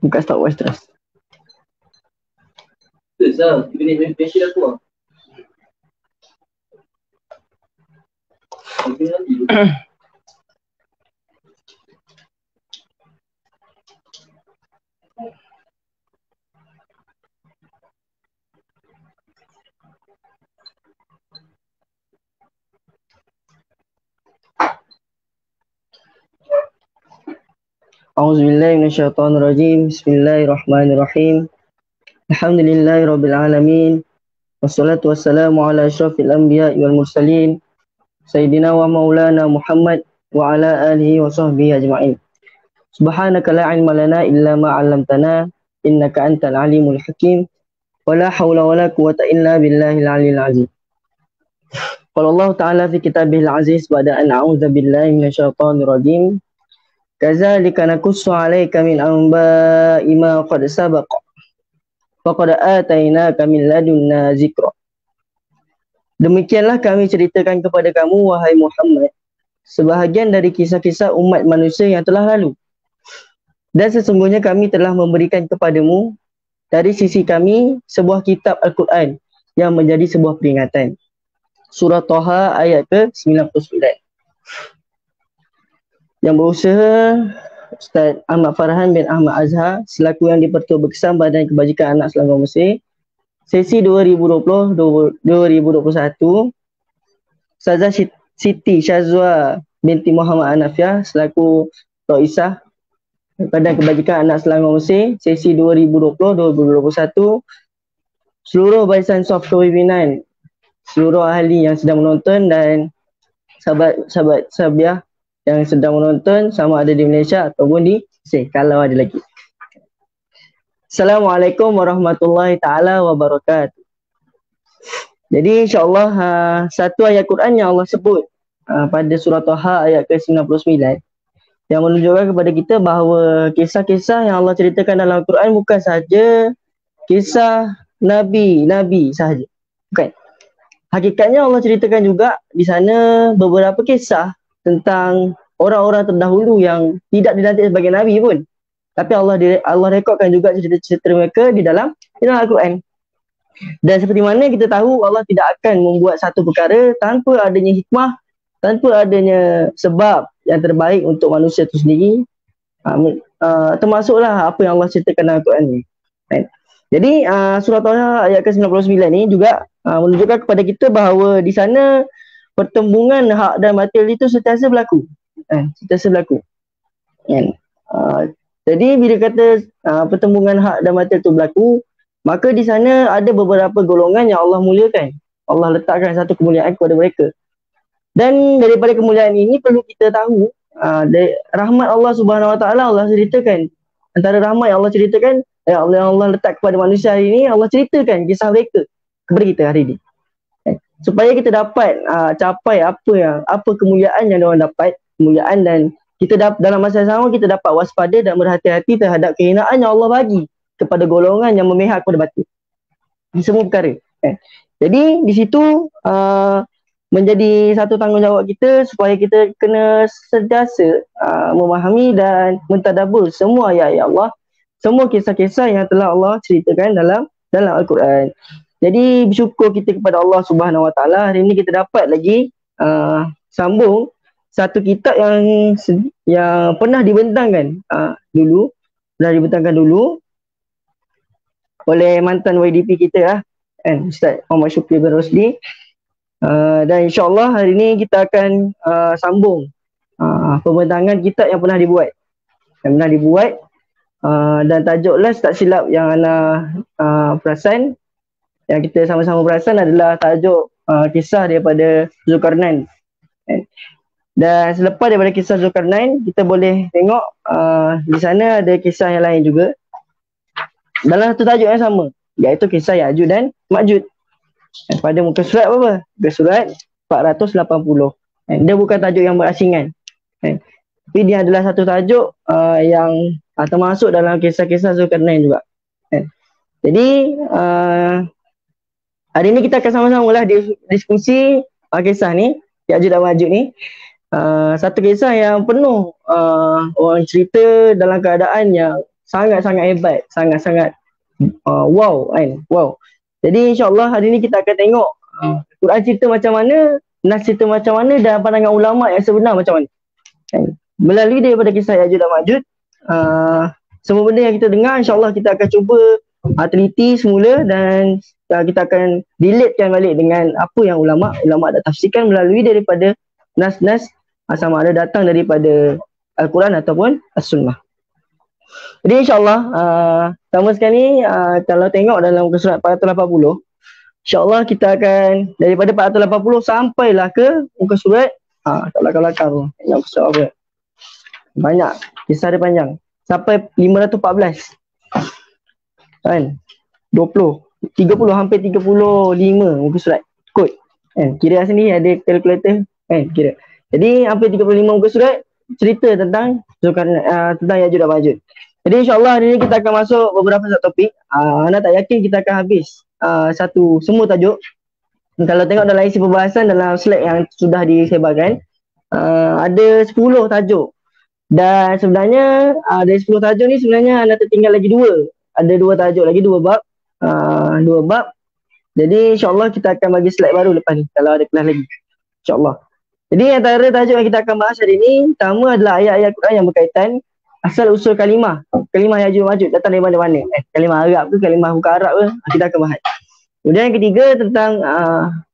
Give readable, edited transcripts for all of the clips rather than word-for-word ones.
Buka stopwatch terus. A'udzubillahi minasyaitonirrajim. Bismillahirrahmanirrahim. Alhamdulillahirabbil alamin. Wassalatu wassalamu ala asyrafil anbiya'i wal mursalin sayyidina wa maulana Muhammad wa ala alihi wa sahbihi ajma'in. Subhanaka la ilma lana illa ma 'allamtana innaka antal alimul hakim. Wa la haula wa la quwwata illa billahil aliyyil azim. Qala Allah ta'ala fi kitabihil aziz ba'da an a'udzu billahi minasyaitonir rajim. Kadzalika nakussu 'alaika min anba'i ma qad sabaqa. Faqad atainaka min ladunna zikra. Demikianlah kami ceritakan kepada kamu wahai Muhammad sebahagian dari kisah-kisah umat manusia yang telah lalu. Dan sesungguhnya kami telah memberikan kepadamu dari sisi kami sebuah kitab Al-Quran yang menjadi sebuah peringatan. Surah Taha ayat ke-99. Yang berusaha Ustaz Ahmad Farhan bin Ahmad Azhar selaku yang di-Pertua Berkesan Badan Kebajikan Anak Selangor Mesir sesi 2020-2021. Ustazah Siti Syazwa binti Muhammad Anafiah selaku Raisah Badan Kebajikan Anak Selangor Mesir sesi 2020-2021. Seluruh barisan soft kepimpinan, seluruh ahli yang sedang menonton dan sahabat-sahabat sahabiah yang sedang menonton sama ada di Malaysia ataupun di Mesir kalau ada lagi. Assalamualaikum warahmatullahi taala wabarakatuh. Jadi insya-Allah satu ayat Quran yang Allah sebut pada surah Taha ayat ke-99 yang menunjukkan kepada kita bahawa kisah-kisah yang Allah ceritakan dalam Al-Quran bukan sahaja kisah Nabi sahaja. Bukan. Hakikatnya Allah ceritakan juga di sana beberapa kisah tentang orang-orang terdahulu yang tidak dilantik sebagai Nabi pun. Tapi Allah rekodkan juga cerita-cerita mereka di dalam Al-Quran. Dan seperti mana kita tahu Allah tidak akan membuat satu perkara tanpa adanya hikmah, tanpa adanya sebab yang terbaik untuk manusia itu sendiri. Termasuklah apa yang Allah ceritakan dalam Al-Quran ni. Jadi surah Taha ayat ke-99 ni juga menunjukkan kepada kita bahawa di sana pertembungan hak dan batil itu sentiasa berlaku. Sentiasa berlaku. Jadi bila kata pertembungan hak dan batil itu berlaku, maka di sana ada beberapa golongan yang Allah muliakan. Allah letakkan satu kemuliaan kepada mereka. Dan daripada kemuliaan ini perlu kita tahu dari rahmat Allah Subhanahu Wa Taala Allah ceritakan. Antara rahmat yang Allah ceritakan yang Allah letak kepada manusia hari ini, Allah ceritakan kisah mereka kepada kita hari ini. Supaya kita dapat capai apa kemuliaan yang diorang dapat, kemuliaan, dan kita dalam masa yang sama kita dapat waspada dan berhati-hati terhadap kehinaan yang Allah bagi kepada golongan yang memihak kepada batil. Di semua perkara. Jadi di situ menjadi satu tanggungjawab kita supaya kita kena sentiasa memahami dan mentadabbur semua ayat-ayat Allah, semua kisah-kisah yang telah Allah ceritakan dalam Al-Quran. Jadi bersyukur kita kepada Allah Subhanahu Wa Taala hari ini kita dapat lagi sambung satu kitab yang pernah dibentangkan dulu oleh mantan YDP kita Ustaz Muhammad Syukri bin Rosli. Dan insya-Allah hari ini kita akan sambung pembentangan kitab yang pernah dibuat. Dan tajuklah tak silap yang ana perasan, yang kita sama-sama perasan adalah tajuk kisah daripada Zulkarnain. Dan selepas daripada kisah Zulkarnain, kita boleh tengok di sana ada kisah yang lain juga dalam satu tajuk yang sama, iaitu kisah Ya'juj dan Ma'juj. Pada muka surat berapa? Muka surat 480. Dia bukan tajuk yang berasingan. Tapi dia adalah satu tajuk yang termasuk dalam kisah-kisah Zulkarnain juga. Jadi hari ini kita akan sama-sama lah diskusi kisah ni, Ya'juj dan Ma'juj ni. satu kisah yang penuh orang cerita dalam keadaan yang sangat-sangat hebat, sangat-sangat wow kan, wow. Jadi insyaAllah hari ni kita akan tengok Quran cerita macam mana, Nas cerita macam mana, dan pandangan ulama yang sebenar macam mana kan. Melalui daripada kisah Ya'juj dan Ma'juj, semua benda yang kita dengar insyaAllah kita akan cuba teliti semula, dan kita akan relatekan balik dengan apa yang ulama dah tafsirkan melalui daripada nas-nas, sama ada datang daripada Al-Quran ataupun As-Sunnah. Jadi insyaAllah sama sekali kalau tengok dalam muka surat 480, insyaAllah kita akan daripada 480 sampailah ke muka surat tak lakar-lakar tu. Muka surat apa? Banyak, kisah dia panjang. Sampai 514 kan, 20, 30, hampir 35 muka surat kot kan. Kira sendiri ada kalkulator kan, kira. Jadi hampir 35 muka surat cerita tentang tentang Ya'juj dan Ma'juj. Jadi insyaAllah hari ni kita akan masuk beberapa topik. Anda tak yakin kita akan habis semua tajuk. Kalau tengok dalam isi perbahasan dalam slide yang sudah disebarkan, ada 10 tajuk. Dan sebenarnya dari 10 tajuk ni sebenarnya anda tertinggal lagi 2. Ada 2 tajuk lagi, 2 bab. 2 bab. Jadi insyaAllah kita akan bagi slide baru lepas ni kalau ada kelas lagi, insyaAllah. Jadi antara tajuk yang kita akan bahas hari ni, pertama adalah ayat-ayat Quran yang berkaitan asal usul kalimah Ya'juj dan Ma'juj datang dari mana-mana. Kalimah Arab ke, kalimah bukan Arab ke, kita akan bahas. Kemudian yang ketiga tentang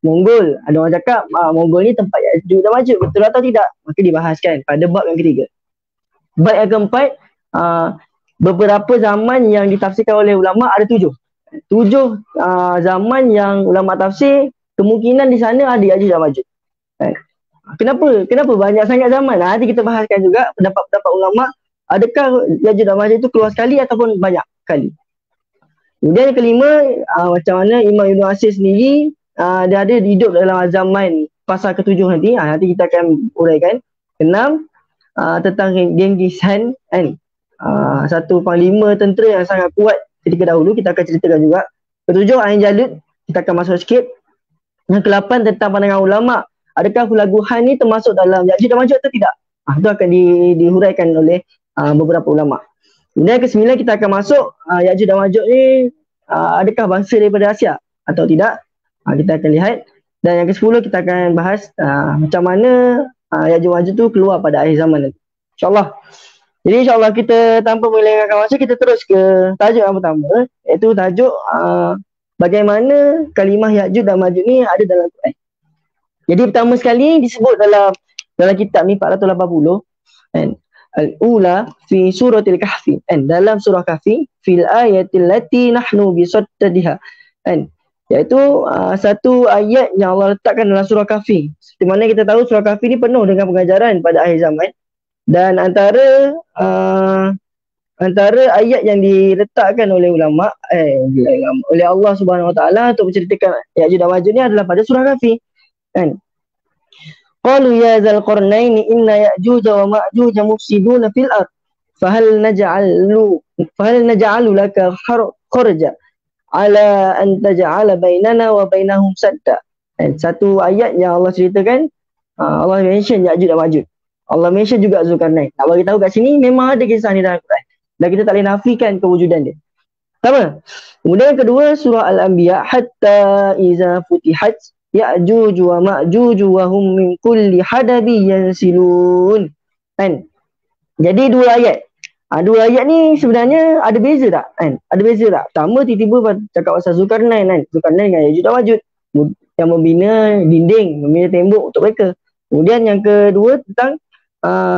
Mongol. Ada orang cakap Mongol ni tempat Ya'juj dan Ma'juj, betul atau tidak? Maka dibahaskan pada bab yang ketiga. Bab yang keempat, beberapa zaman yang ditafsirkan oleh ulama, ada 7 zaman yang ulama tafsir kemungkinan di sana ada Ya'juj dan Ma'juj. Kenapa banyak sangat zaman? Nanti kita bahaskan juga pendapat-pendapat ulama, adakah Ya'juj dan Ma'juj itu keluar sekali ataupun banyak kali. Kemudian yang kelima, macam mana Imam Ibn Asir sendiri dia ada hidup dalam zaman pasal ke-7 nanti. Nanti kita akan uraikan. Keenam, tentang Genghis Khan kan, satu panglima tentera yang sangat kuat ketika dahulu, kita akan ceritakan juga. Ketujuh, Ain Jalut, kita akan masuk sikit. Yang ke-8 tentang pandangan ulama, adakah Hulaguhan ni termasuk dalam Ya'juj dan Ma'juj atau tidak? Itu akan dihuraikan oleh beberapa ulama. Kemudian yang ke-9 kita akan masuk Ya'juj dan Ma'juj ni adakah bangsa daripada Asia atau tidak? Kita akan lihat. Dan yang ke-10 kita akan bahas macam mana Ya'juj dan Ma'juj tu keluar pada akhir zaman nanti, insyaAllah. Jadi insyaAllah kita tanpa melengahkan masa, kita terus ke tajuk yang pertama, iaitu tajuk bagaimana kalimah Ya'juj dan Ma'juj ni ada dalam Quran. Jadi pertama sekali disebut dalam kitab ni 480 kan, al-ula fi suratil kahfi, kan, dalam surah kahfi, fil ayatil lati nahnu bisaddadiha, kan, iaitu satu ayat yang Allah letakkan dalam surah kahfi. Seperti mana kita tahu surah kahfi ni penuh dengan pengajaran pada akhir zaman, dan antara ayat yang diletakkan oleh ulama oleh Allah Subhanahu Wa Taala untuk menceritakan Ya'juj dan Ma'juj ni adalah pada surah kahfi, kan. Qalu ya dzal qarnaini inna Ya'juj wa Ma'juj mufsiduna fil ard fahal naj'alu laka kharja ala an taj'ala bainana wa bainahum sadda. Satu ayat yang Allah ceritakan, Allah mention Ya'juj dan Ma'juj. Allah mention juga Zulkarnain. Nak bagi tahu kat sini memang ada kisah ni dalam Quran, dan kita tak boleh nafikan kewujudan dia. Pertama. Kemudian yang kedua, surah Al-Anbiya, hatta iza futihat Ya'juj wa Ma'juj wa hum min kulli hadabi yansilun. Kan? Jadi dua ayat. Dua ayat ni sebenarnya ada beza tak? Kan? Ada beza tak? Pertama, tiba-tiba cakap pasal Zulkarnain, kan? Zulkarnain dengan Ya'juj dan Ma'juj yang membina dinding, membina tembok untuk mereka. Kemudian yang kedua tentang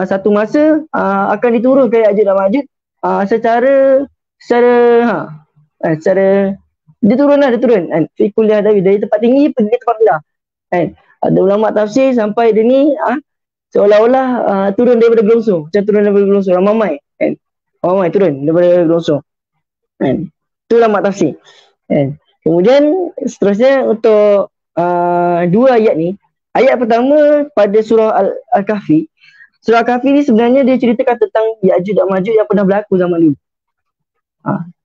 satu masa akan diturunkan Ya'juj dan Ma'juj secara dia turun kan, fi kulli hadabi, dari tempat tinggi pergi ke tempat rendah, kan. Ada ulama tafsir sampai dia ni seolah-olah turun daripada gelungsung, macam turun daripada gelungsung, ramai, kan. Ramai turun daripada gelungsung, kan. Itu ulama tafsir, kan. Kemudian seterusnya untuk dua ayat ni, ayat pertama pada surah Al-Kahfi. Surah Kahfi ni sebenarnya dia ceritakan tentang Ya'juj dan Ma'juj yang pernah berlaku zaman dulu.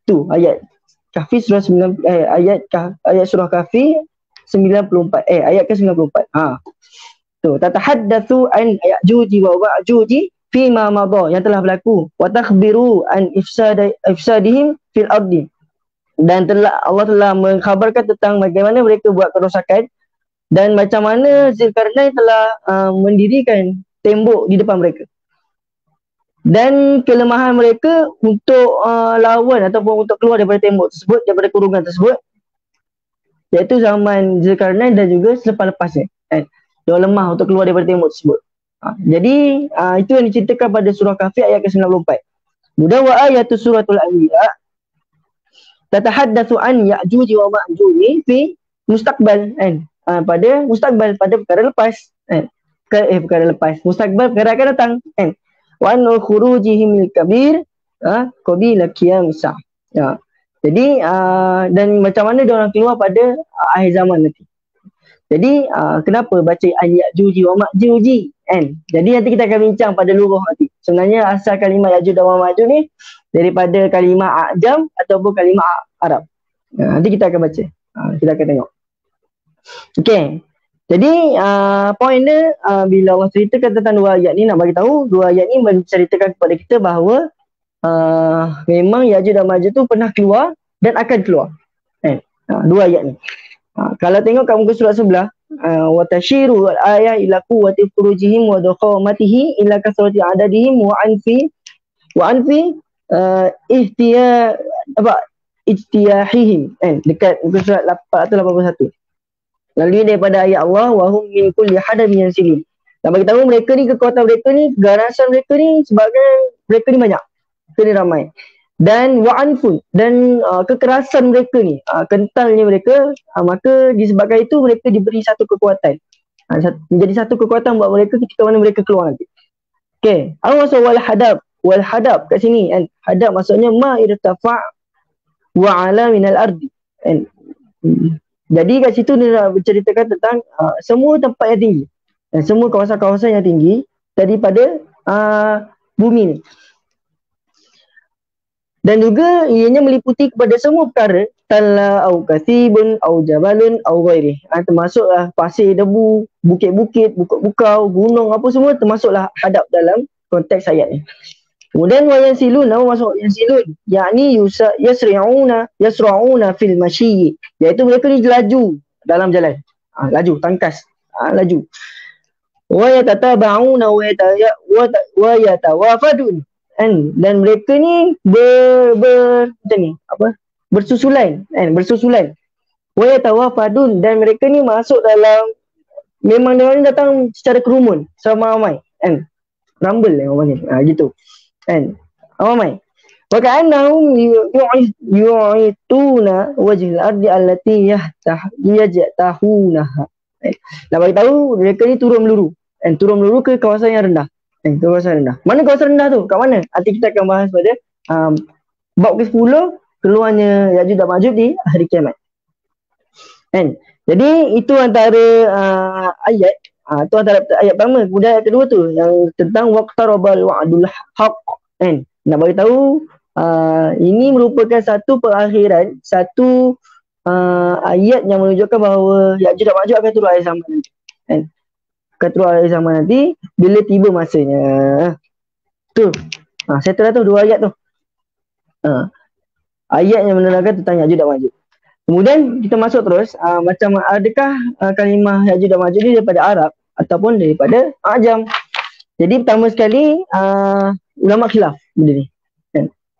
Tu ayat Kahfi surah 9, ayat surah Kahfi 94, ayat ke-94. Tu, tatahaddatsu an ya'juji wa ma'juji fi ma madha yang telah berlaku wa takhbiru an ifsadihim fil ardi, dan Allah telah mengkhabarkan tentang bagaimana mereka buat kerosakan dan macam mana Zulkarnain telah mendirikan tembok di depan mereka, dan kelemahan mereka untuk lawan ataupun untuk keluar daripada tembok tersebut, daripada kurungan tersebut, iaitu zaman Zulkarnain dan juga selepas-lepasnya kan. Dia lemah untuk keluar daripada tembok tersebut. Jadi itu yang diceritakan pada surah Kahfi ayat ke-94. Kemudian wa ayatu suratul anbiya tatahaddatsu an ya'juj wa ma'juj fi mustaqbal kan. Pada mustaqbal, pada perkara lepas kan. Perkara lepas, mustaqbal perkara akan datang kan. Wa an khurujihim al-kabir qabila qiyam sah. Ya. Jadi dan macam mana dia orang keluar pada akhir zaman nanti. Jadi kenapa baca an ya'juj wa ma'juj kan? Jadi nanti kita akan bincang pada luruh nanti. Sebenarnya asal kalimah ya'juj dan ma'juj ni daripada kalimah ajam ataupun kalimah Arab. Nanti kita akan baca. Kita akan tengok. Okey. Jadi poin dia bila Allah ceritakan tentang dua ayat ni, nak bagi tahu dua ayat ni menceritakan kepada kita bahawa memang Ya'juj dan Ma'juj tu pernah keluar dan akan keluar. Dua ayat ni. Kalau tengok kat muka surat sebelah, wa tashiru al-ayah ila quwwati khurujihim wa dakhamatihi ila kasrati adadihim wa anfi ijtiyahihim dekat muka surat 481. Lalu daripada ayat Allah wa hum min kulli hadabin yansilun. Dan bagi tahu mereka ni, kekuatan mereka ni, ganasan mereka ni, sebagai mereka ni banyak. Mereka ni ramai. Dan wa'anfun, dan kekerasan mereka ni, kentalnya mereka, maka disebabkan itu mereka diberi satu kekuatan. Menjadi satu kekuatan buat mereka ketika mana mereka keluar nanti. Okay. Apa maksud wal hadab? Wal hadab kat sini kan. Hadab maksudnya ma irtafa' wa ala minal ardi. Jadi kat situ dia nak berceritakan tentang semua tempat yang tinggi. Dan semua kawasan-kawasan yang tinggi daripada bumi ni. Dan juga ianya meliputi kepada semua perkara, tala au kathibun au jabalun au ghairi. Termasuklah pasir, debu, bukit-bukit, bukau, gunung, apa semua termasuklah hadap dalam konteks ayat ni. Kemudian wa yansilun, apa maksud yansilun? Yakni yasra'una fil masyi, iaitu mereka ni laju dalam jalan. Laju, tangkas, laju. Wa yatataba'una wa yatawafadun. Dan mereka ni bersusulan wa yatawafadun, dan mereka ni masuk dalam, memang dia ni datang secara kerumun, ramai-ramai rumble orang ni gitu ramai. Wa ka'annahum yu'ituna wajhil ardi allati yajtahunaha. Nak bagi tahu mereka ni turun meluru ke kawasan yang rendah. Kawasan rendah. Mana kawasan rendah tu? Kat mana? Nanti kita akan bahas pada bab ke-10, keluarnya Ya'juj dan Ma'juj di hari kiamat. Jadi itu antara ayat, itu antara ayat pertama. Kemudian ayat kedua tu yang tentang waqtarabal wa'dul haqq. Nak bagi tahu ini merupakan satu perakhiran, satu ayat yang menunjukkan bahawa Ya'juj dan Ma'juj akan turun akhir zaman nanti. Akan turun akhir zaman nanti bila tiba masanya. Tu. Settle dah tu dua ayat tu. Ayat yang menerangkan tentang Ya'juj dan Ma'juj. Kemudian kita masuk terus, macam adakah kalimah Ya'juj dan Ma'juj ni daripada Arab ataupun daripada Ajam. Jadi pertama sekali ulama khilaf benda ni.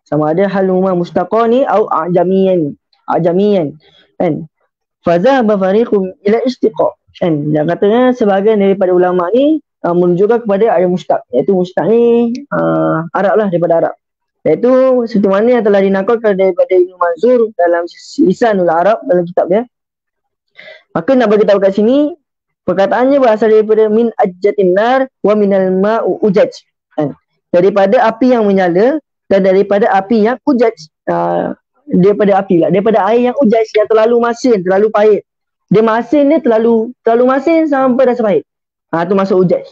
Sama ada haluma mustaqani atau ajamiyan. Fazahaba fariqum ila istiqa. Yang katanya sebahagian daripada ulama ni menunjukkan kepada ayat mustaq, iaitu mustaq ni Arab lah, daripada Arab. Iaitu seperti mana yang telah dinakalkan daripada Ibnu Manzur dalam Lisanul Arab, dalam kitab dia. Maka nak bagi tahu kat sini, perkataannya berasal daripada min ajjatin nar wa minal ma'u ujaj. Daripada api yang menyala dan daripada api yang ujaj. Daripada api lah, daripada air yang ujaj, yang terlalu masin, terlalu pahit. Dia masin dia terlalu masin sampai rasa pahit. Tu masuk ujaj.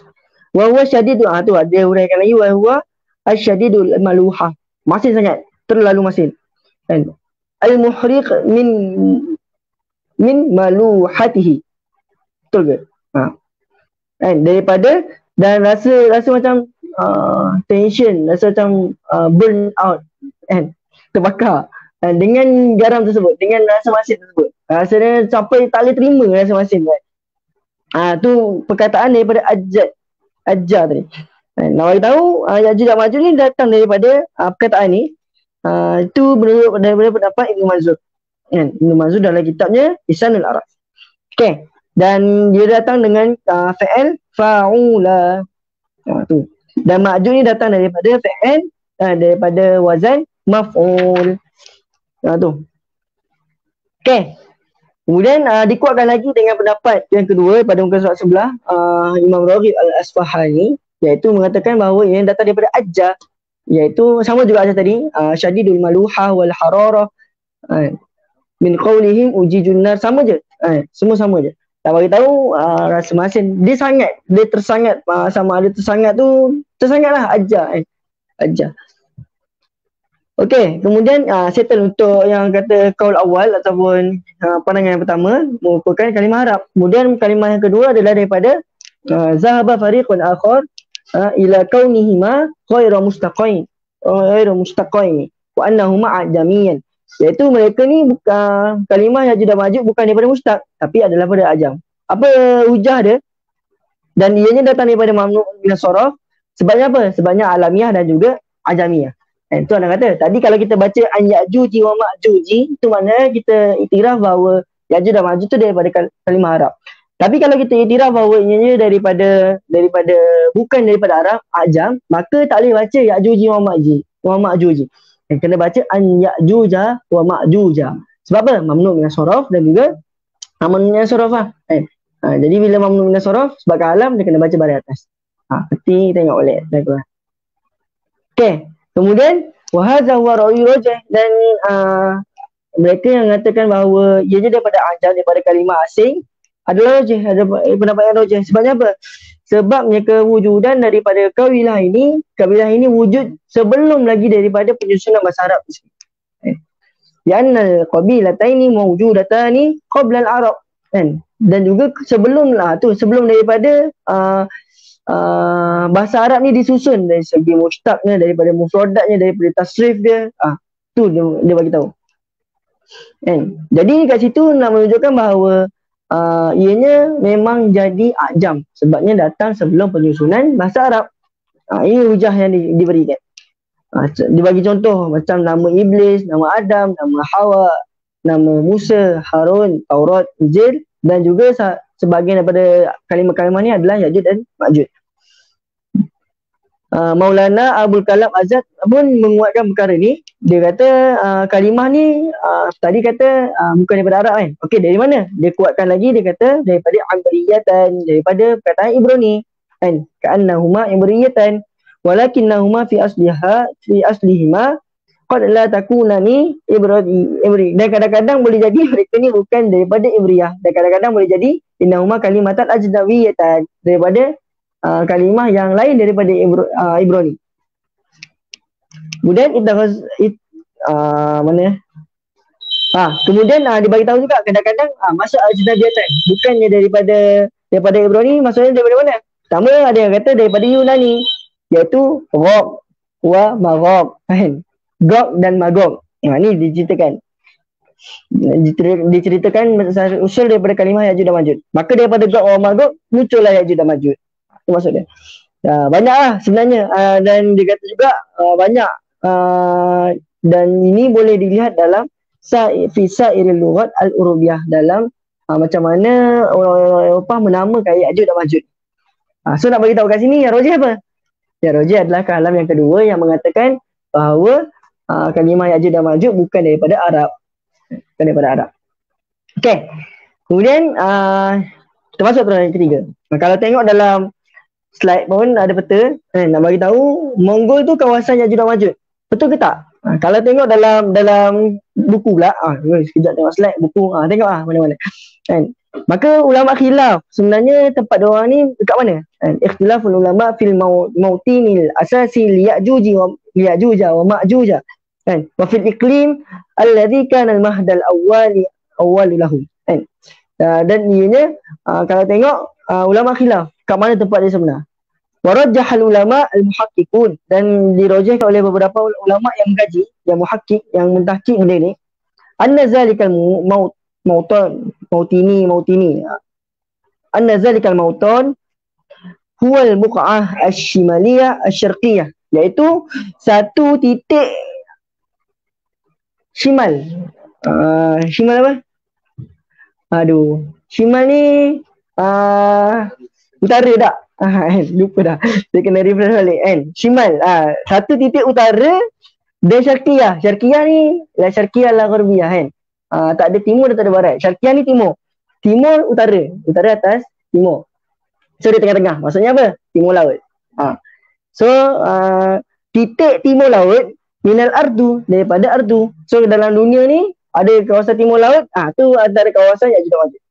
Wa huwa syadid, tu dia huraikan lagi, wa huwa asyadidul maluha. Masin sangat, terlalu masin. Al-muhriq min maluhatihi. Betul ke? kan, daripada, dan rasa macam tension, rasa macam burn out kan, terbakar dengan garam tersebut, dengan rasa masin tersebut. Rasanya sampai tak boleh terima rasa masin kan. Tu perkataan daripada Ajar tadi. Nak bagi tahu Ya'juj dan Ma'juj ni datang daripada perkataan ni. Itu menurut daripada pendapat Ibnu Manzur. Ibnu Manzur dalam kitabnya Lisanul Arab. Okey. Dan dia datang dengan fa'il fa'ula. Tu. Dan Ma'juj ni datang daripada fa'il daripada wazan maf'ul. Tu. Okey. Kemudian dikuatkan lagi dengan pendapat yang kedua pada muka surat sebelah, Imam Raghib Al-Asfahani, iaitu mengatakan bahawa yang datang daripada Ajja, iaitu sama juga Ajja tadi, syadidul maluha wal hararah, min qawlihim ujijun nar, sama je, semua sama je. Tak bagi tahu rasa masin, dia tersangat, sama ada tersangat tu, tersangatlah Ajja. Okey, kemudian settle untuk yang kata kaul awal ataupun pandangan yang pertama merupakan kalimah Arab. Kemudian kalimah yang kedua adalah daripada zahaba fariqun akhar ila kaunihima ghairu mustaqain wa annahuma ajamiyan. Iaitu mereka ni bukan kalimah Ya'juj dan Ma'juj, bukan daripada mustaq tapi adalah daripada ajam. Apa hujah dia? Dan ianya datang daripada mamnu' min as-sarf. Sebabnya apa? Sebabnya alamiah dan juga ajamiah. Itu anda kata, tadi kalau kita baca an Ya'juji wa Ma'juji, itu maknanya kita iktiraf bahawa Ya'juj dan Ma'juj itu daripada kalimah Arab. Tapi kalau kita iktiraf bahawa ianya daripada bukan daripada Arab, ajam, maka tak boleh baca Ya'juji wa Ma'juji. Kena baca an Ya'juja wa Ma'juja. Sebab apa? Mamnu' min as-sarf dan juga mamnu' min as-sarf lah. Jadi bila mamnu' min as-sarf sebab alam, dia kena baca baris atas. Peti tengok balik. Okey. Kemudian wahadza huwa ra'yu rajih, dan mereka yang mengatakan bahawa ianya daripada ajam, daripada kalimah asing, adalah rajih, ada pendapat yang rajih. Sebabnya apa? Sebabnya kewujudan daripada kabilah ini wujud sebelum lagi daripada penyusunan bahasa Arab. Ya'annal qabilataini mawjudatani qabla al-Arab, kan? Dan juga sebelum daripada bahasa Arab ni disusun dari segi mushtaqnya, daripada mufradatnya, daripada tasrif dia, tu dia bagi tahu. Jadi kat situ nak menunjukkan bahawa ianya memang jadi ajam sebabnya datang sebelum penyusunan bahasa Arab. Ini hujah yang diberikan. Dia bagi contoh macam nama Iblis, nama Adam, nama Hawa, nama Musa, Harun, Taurat, Injil, dan juga sebahagian daripada kalimah-kalimah ni adalah Ya'juj dan Ma'juj. Maulana Abdul Kalam Azad pun menguatkan perkara ni. Dia kata kalimah ni tadi kata bukan daripada Arab kan. Okey, dari mana? Dia kuatkan lagi, dia kata daripada Amriyatan, daripada perkataan Ibrani kan. Ka'annahuma Imriyatan walakinnahuma fi aslihima qad la takunani Ibri. Dan kadang-kadang boleh jadi mereka ni bukan daripada Ibriyah, dan kadang-kadang boleh jadi innahuma kalimatan ajdawiyatan, daripada kalimah yang lain daripada Ibrani. Kemudian kemudian dibagi tahu juga kadang-kadang masuk ajdawiyatan bukannya daripada Ibrani, maksudnya daripada mana? Pertama ada yang kata daripada Yunani, iaitu Gog wa Magog, kan? Gog dan Magog. Ni diceritakan usul daripada kalimah Ya'juj dan Ma'juj. Maka daripada Gog wa Magog muncullah Ya'juj dan Ma'juj. Itu maksudnya. Banyaklah sebenarnya, dan dia kata juga banyak, dan ini boleh dilihat dalam fi sa'iril lughat al-urubiyah, dalam macam mana orang Eropah menamakan Ya'juj dan Ma'juj. So nak bagi tahu kat sini yang rajih apa? Yang rajih adalah kalam yang kedua yang mengatakan bahawa kalimah Ya'juj dan Ma'juj bukan daripada Arab. Bukan daripada Arab. Okey. Kemudian kita masuk terus yang ketiga. Kalau tengok dalam slide pun ada peta, nak bagi tahu Mongol tu kawasan Ya'juj dan Ma'juj. Betul ke tak? Kalau tengok dalam buku pula, sekejap tengok slide buku, tengok mana-mana. Kan? Maka ulama khilaf sebenarnya tempat diorang ni dekat mana? Ikhtilaful ulama fil mautinil asasi liya'juja wa ma'juja, kan? Wa fil iklim alladhi kana al-mahdal awwali lahu, kan? Dan ianya kalau tengok ulama khilaf kat mana tempat dia sebenar. Warajjahal ulama al-muhaqqiqun, dan dirajihkan oleh beberapa ulama yang mengkaji, yang muhakkik, yang mentahqiq benda ni, anna zalikal mautini anna zalikal mautan huwa al-buq'ah asy-shimaliyah asy-syarqiyah, iaitu satu titik shimal. Shimal apa? Shimal ni utara tak? Lupa dah. Saya kena refresh balik kan. Shimal. Satu titik utara dan syarqiyah. Syarqiyah ni syarqiyah al-gharbiyah kan. Tak ada timur dan tak ada barat. Syarqiyah ni timur. Timur utara. Utara atas, timur. So dia tengah-tengah. Maksudnya apa? Timur laut. So titik timur laut minal ardu, daripada ardu. So dalam dunia ni ada kawasan timur laut. Tu antara kawasan Ya'juj dan Ma'juj.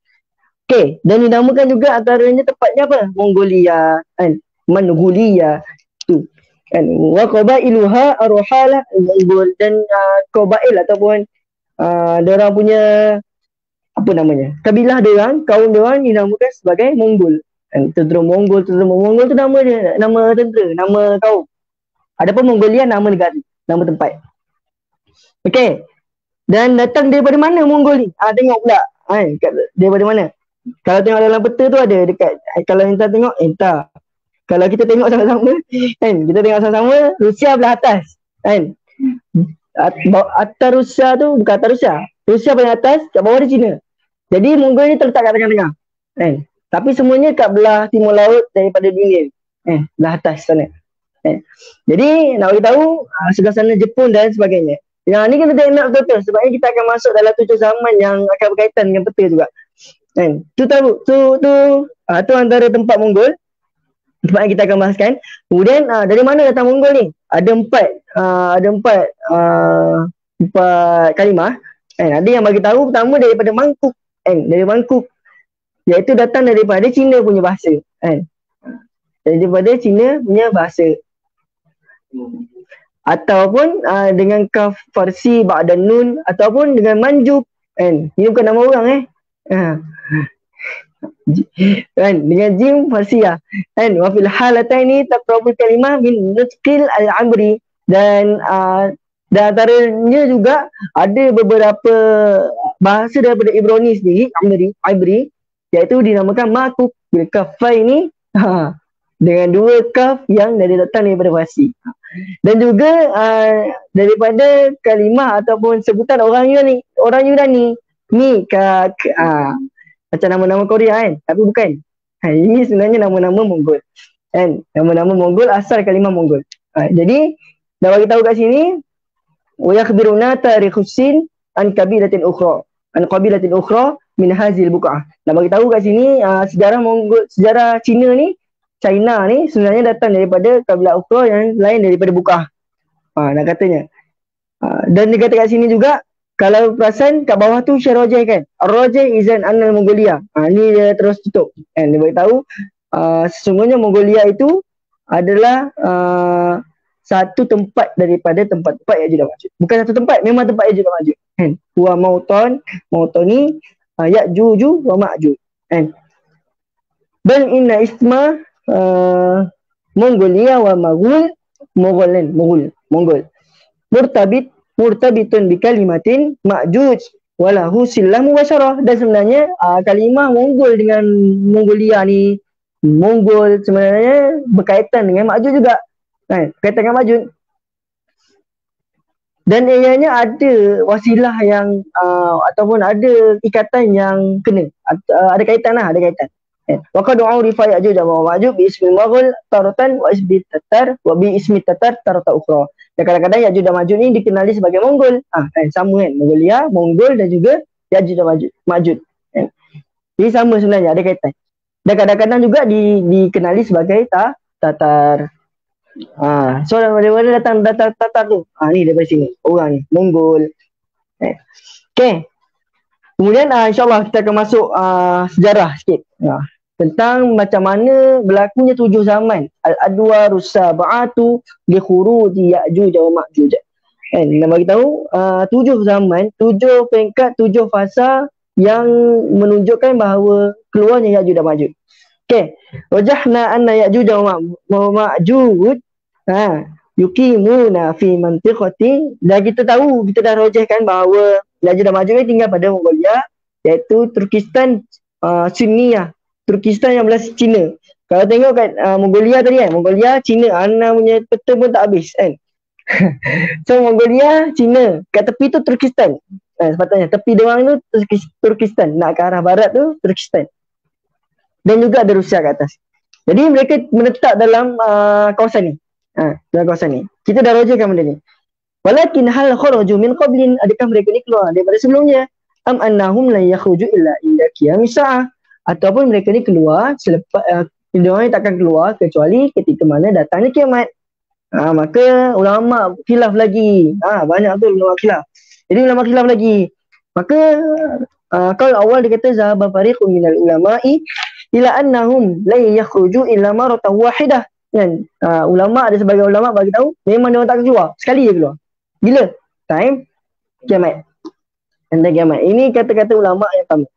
Okay, dan dinamakan juga antaranya tempatnya apa? Mongolia kan, Mongolia tu kan. Wa qabailuha arhala al-mongol, dan qabail ataupun diorang punya apa namanya, kabilah diorang, kaum diorang dinamakan sebagai Mongol kan. Tentera Mongol tu nama dia, nama tentera, nama kaum. Adapun Mongolia nama negara, nama tempat. Okay, dan datang daripada mana Mongol ni? Tengok pula daripada mana. Kalau tengok dalam peta tu ada dekat, kalau kita tengok entah. Kalau kita tengok sama-sama kan, kita tengok sama-sama Rusia belah atas kan. Atas Rusia tu bukan atas Rusia. Rusia paling atas, kat bawah dia China. Jadi Mongol ni terletak kat tengah-tengah kan. Tapi semuanya kat belah timur laut daripada dunia belah atas sana. Jadi nak bagi tahu sebelah sana Jepun dan sebagainya. Yang ni kita nak betul-betul sebabnya kita akan masuk dalam 7 zaman yang akan berkaitan dengan peta juga. Tu tahu tu antara tempat Mongol, tempat yang kita akan bahaskan. Kemudian dari mana datang Mongol ni? Ada empat kalimah. Ada yang bagi tahu pertama daripada Mangkuk dari Mangkuk, iaitu datang daripada Cina punya bahasa daripada Cina punya bahasa, ataupun dengan kaf Farsi ba'da nun, ataupun dengan Manjuk ini bukan nama orang dengan jim Farsiah wa fil halataini taqrabul kalimah min nutqil al-amri, dan antaranya juga ada beberapa bahasa daripada Ibrani sendiri, Ibri, iaitu dinamakan Makuk bil kafai ni dengan 2 kaf yang datang daripada Farsi. Dan juga daripada kalimah ataupun sebutan orang Yunani macam nama-nama Korea kan, tapi bukan. Ini sebenarnya nama-nama Mongol kan, nama-nama Mongol, asal kalimah Mongol. Jadi dah bagi tahu kat sini, wa yakhbiruna tarikhusin an qabilatin ukhra min hazil buq'ah. Dah bagi tahu kat sini sejarah Mongol, sejarah China ni sebenarnya datang daripada kabilah ukhra yang lain daripada buq'ah. Nak katanya. Dan dia kata kat sini juga, kalau perasan kat bawah tu share rojeh kan, rojeh izan anal Mongolia. Ni dia terus tutup kan, dia beritahu sesungguhnya Mongolia itu adalah satu tempat daripada tempat-tempat Ya'juj dan Ma'juj. Bukan satu tempat, memang tempat Ya'juj dan Ma'juj kan. Huwa mautani Ya'juj wa Ma'juj kan. Bal inna isma Mongolia wa Mongol murtabitun bi kalimatin Ma'juj walahu sillah mubasyarah. Dan sebenarnya kalimah Mongol dengan Mongolia ni, Mongol sebenarnya berkaitan dengan Ma'juj juga kan, berkaitan dengan Ma'juj. Dan ianya ada wasilah yang ataupun ada ikatan yang kena, ada kaitan. Wa qad urifa Ya'juj wa Ma'juj bi ismi Mughal taratan wa ismi Tatar wa bi ismi Tatar tarata ukhra. Dan kadang-kadang Ya'juj dan Ma'juj ni dikenali sebagai Mongol. Kan sama kan, Mongolia, Mongol dan juga Ya'juj dan Ma'juj kan. Jadi sama sebenarnya, ada kaitan. Dan kadang-kadang juga dikenali sebagai Tatar. So dari mana datang Tatar tu? Ni daripada sini, orang ni Mongol. Okay. Kemudian insyaAllah kita akan masuk sejarah sikit tentang macam mana berlakunya 7 zaman al-adwa rusaba'atu li khuruji Ya'juj wa Ma'juj. Nak bagi tahu 7 zaman, 7 peringkat, 7 fasa yang menunjukkan bahawa keluarnya Ya'juj dan Ma'juj. Okay. Wajahna anna Ya'juj wa Ma'juj yuqimuna fi mantiqati. Dan kita tahu, kita dah rojahkan bahawa Ya'juj dan Ma'juj ni tinggal pada Mongolia, iaitu Turkistan Sunniyah, Turkistan yang belah Cina. Kalau tengok kat Mongolia tadi kan, Mongolia, Cina, Ana punya peta pun tak habis kan. So Mongolia, Cina, kat tepi tu Turkistan. Sepatutnya tepi dia orang tu Turkistan, nak ke arah barat tu Turkistan. Dan juga ada Rusia kat atas. Jadi mereka menetap dalam kawasan ni. Dalam kawasan ni. Kita dah rojakan benda ni. Walakin hal kharaju min qablin, adakah mereka ni keluar daripada sebelumnya? Am annahum la yakhruju illa inda qiyamis sa'ah, ataupun mereka ni keluar selepas dia takkan keluar kecuali ketika mana datangnya kiamat. Maka ulama khilaf lagi. Banyak tu ulama khilaf. Jadi ulama khilaf lagi. Maka kalau awal dia kata zahaba fariqun minal ulama'i ila annahum la yakhruju illa maratan wahidah. Kan? Ulama, ada sebagai ulama bagi tahu memang dia orang tak keluar, sekali dia keluar. Bila? Time kiamat. Tentang kiamat. Ini kata-kata ulama yang tamu,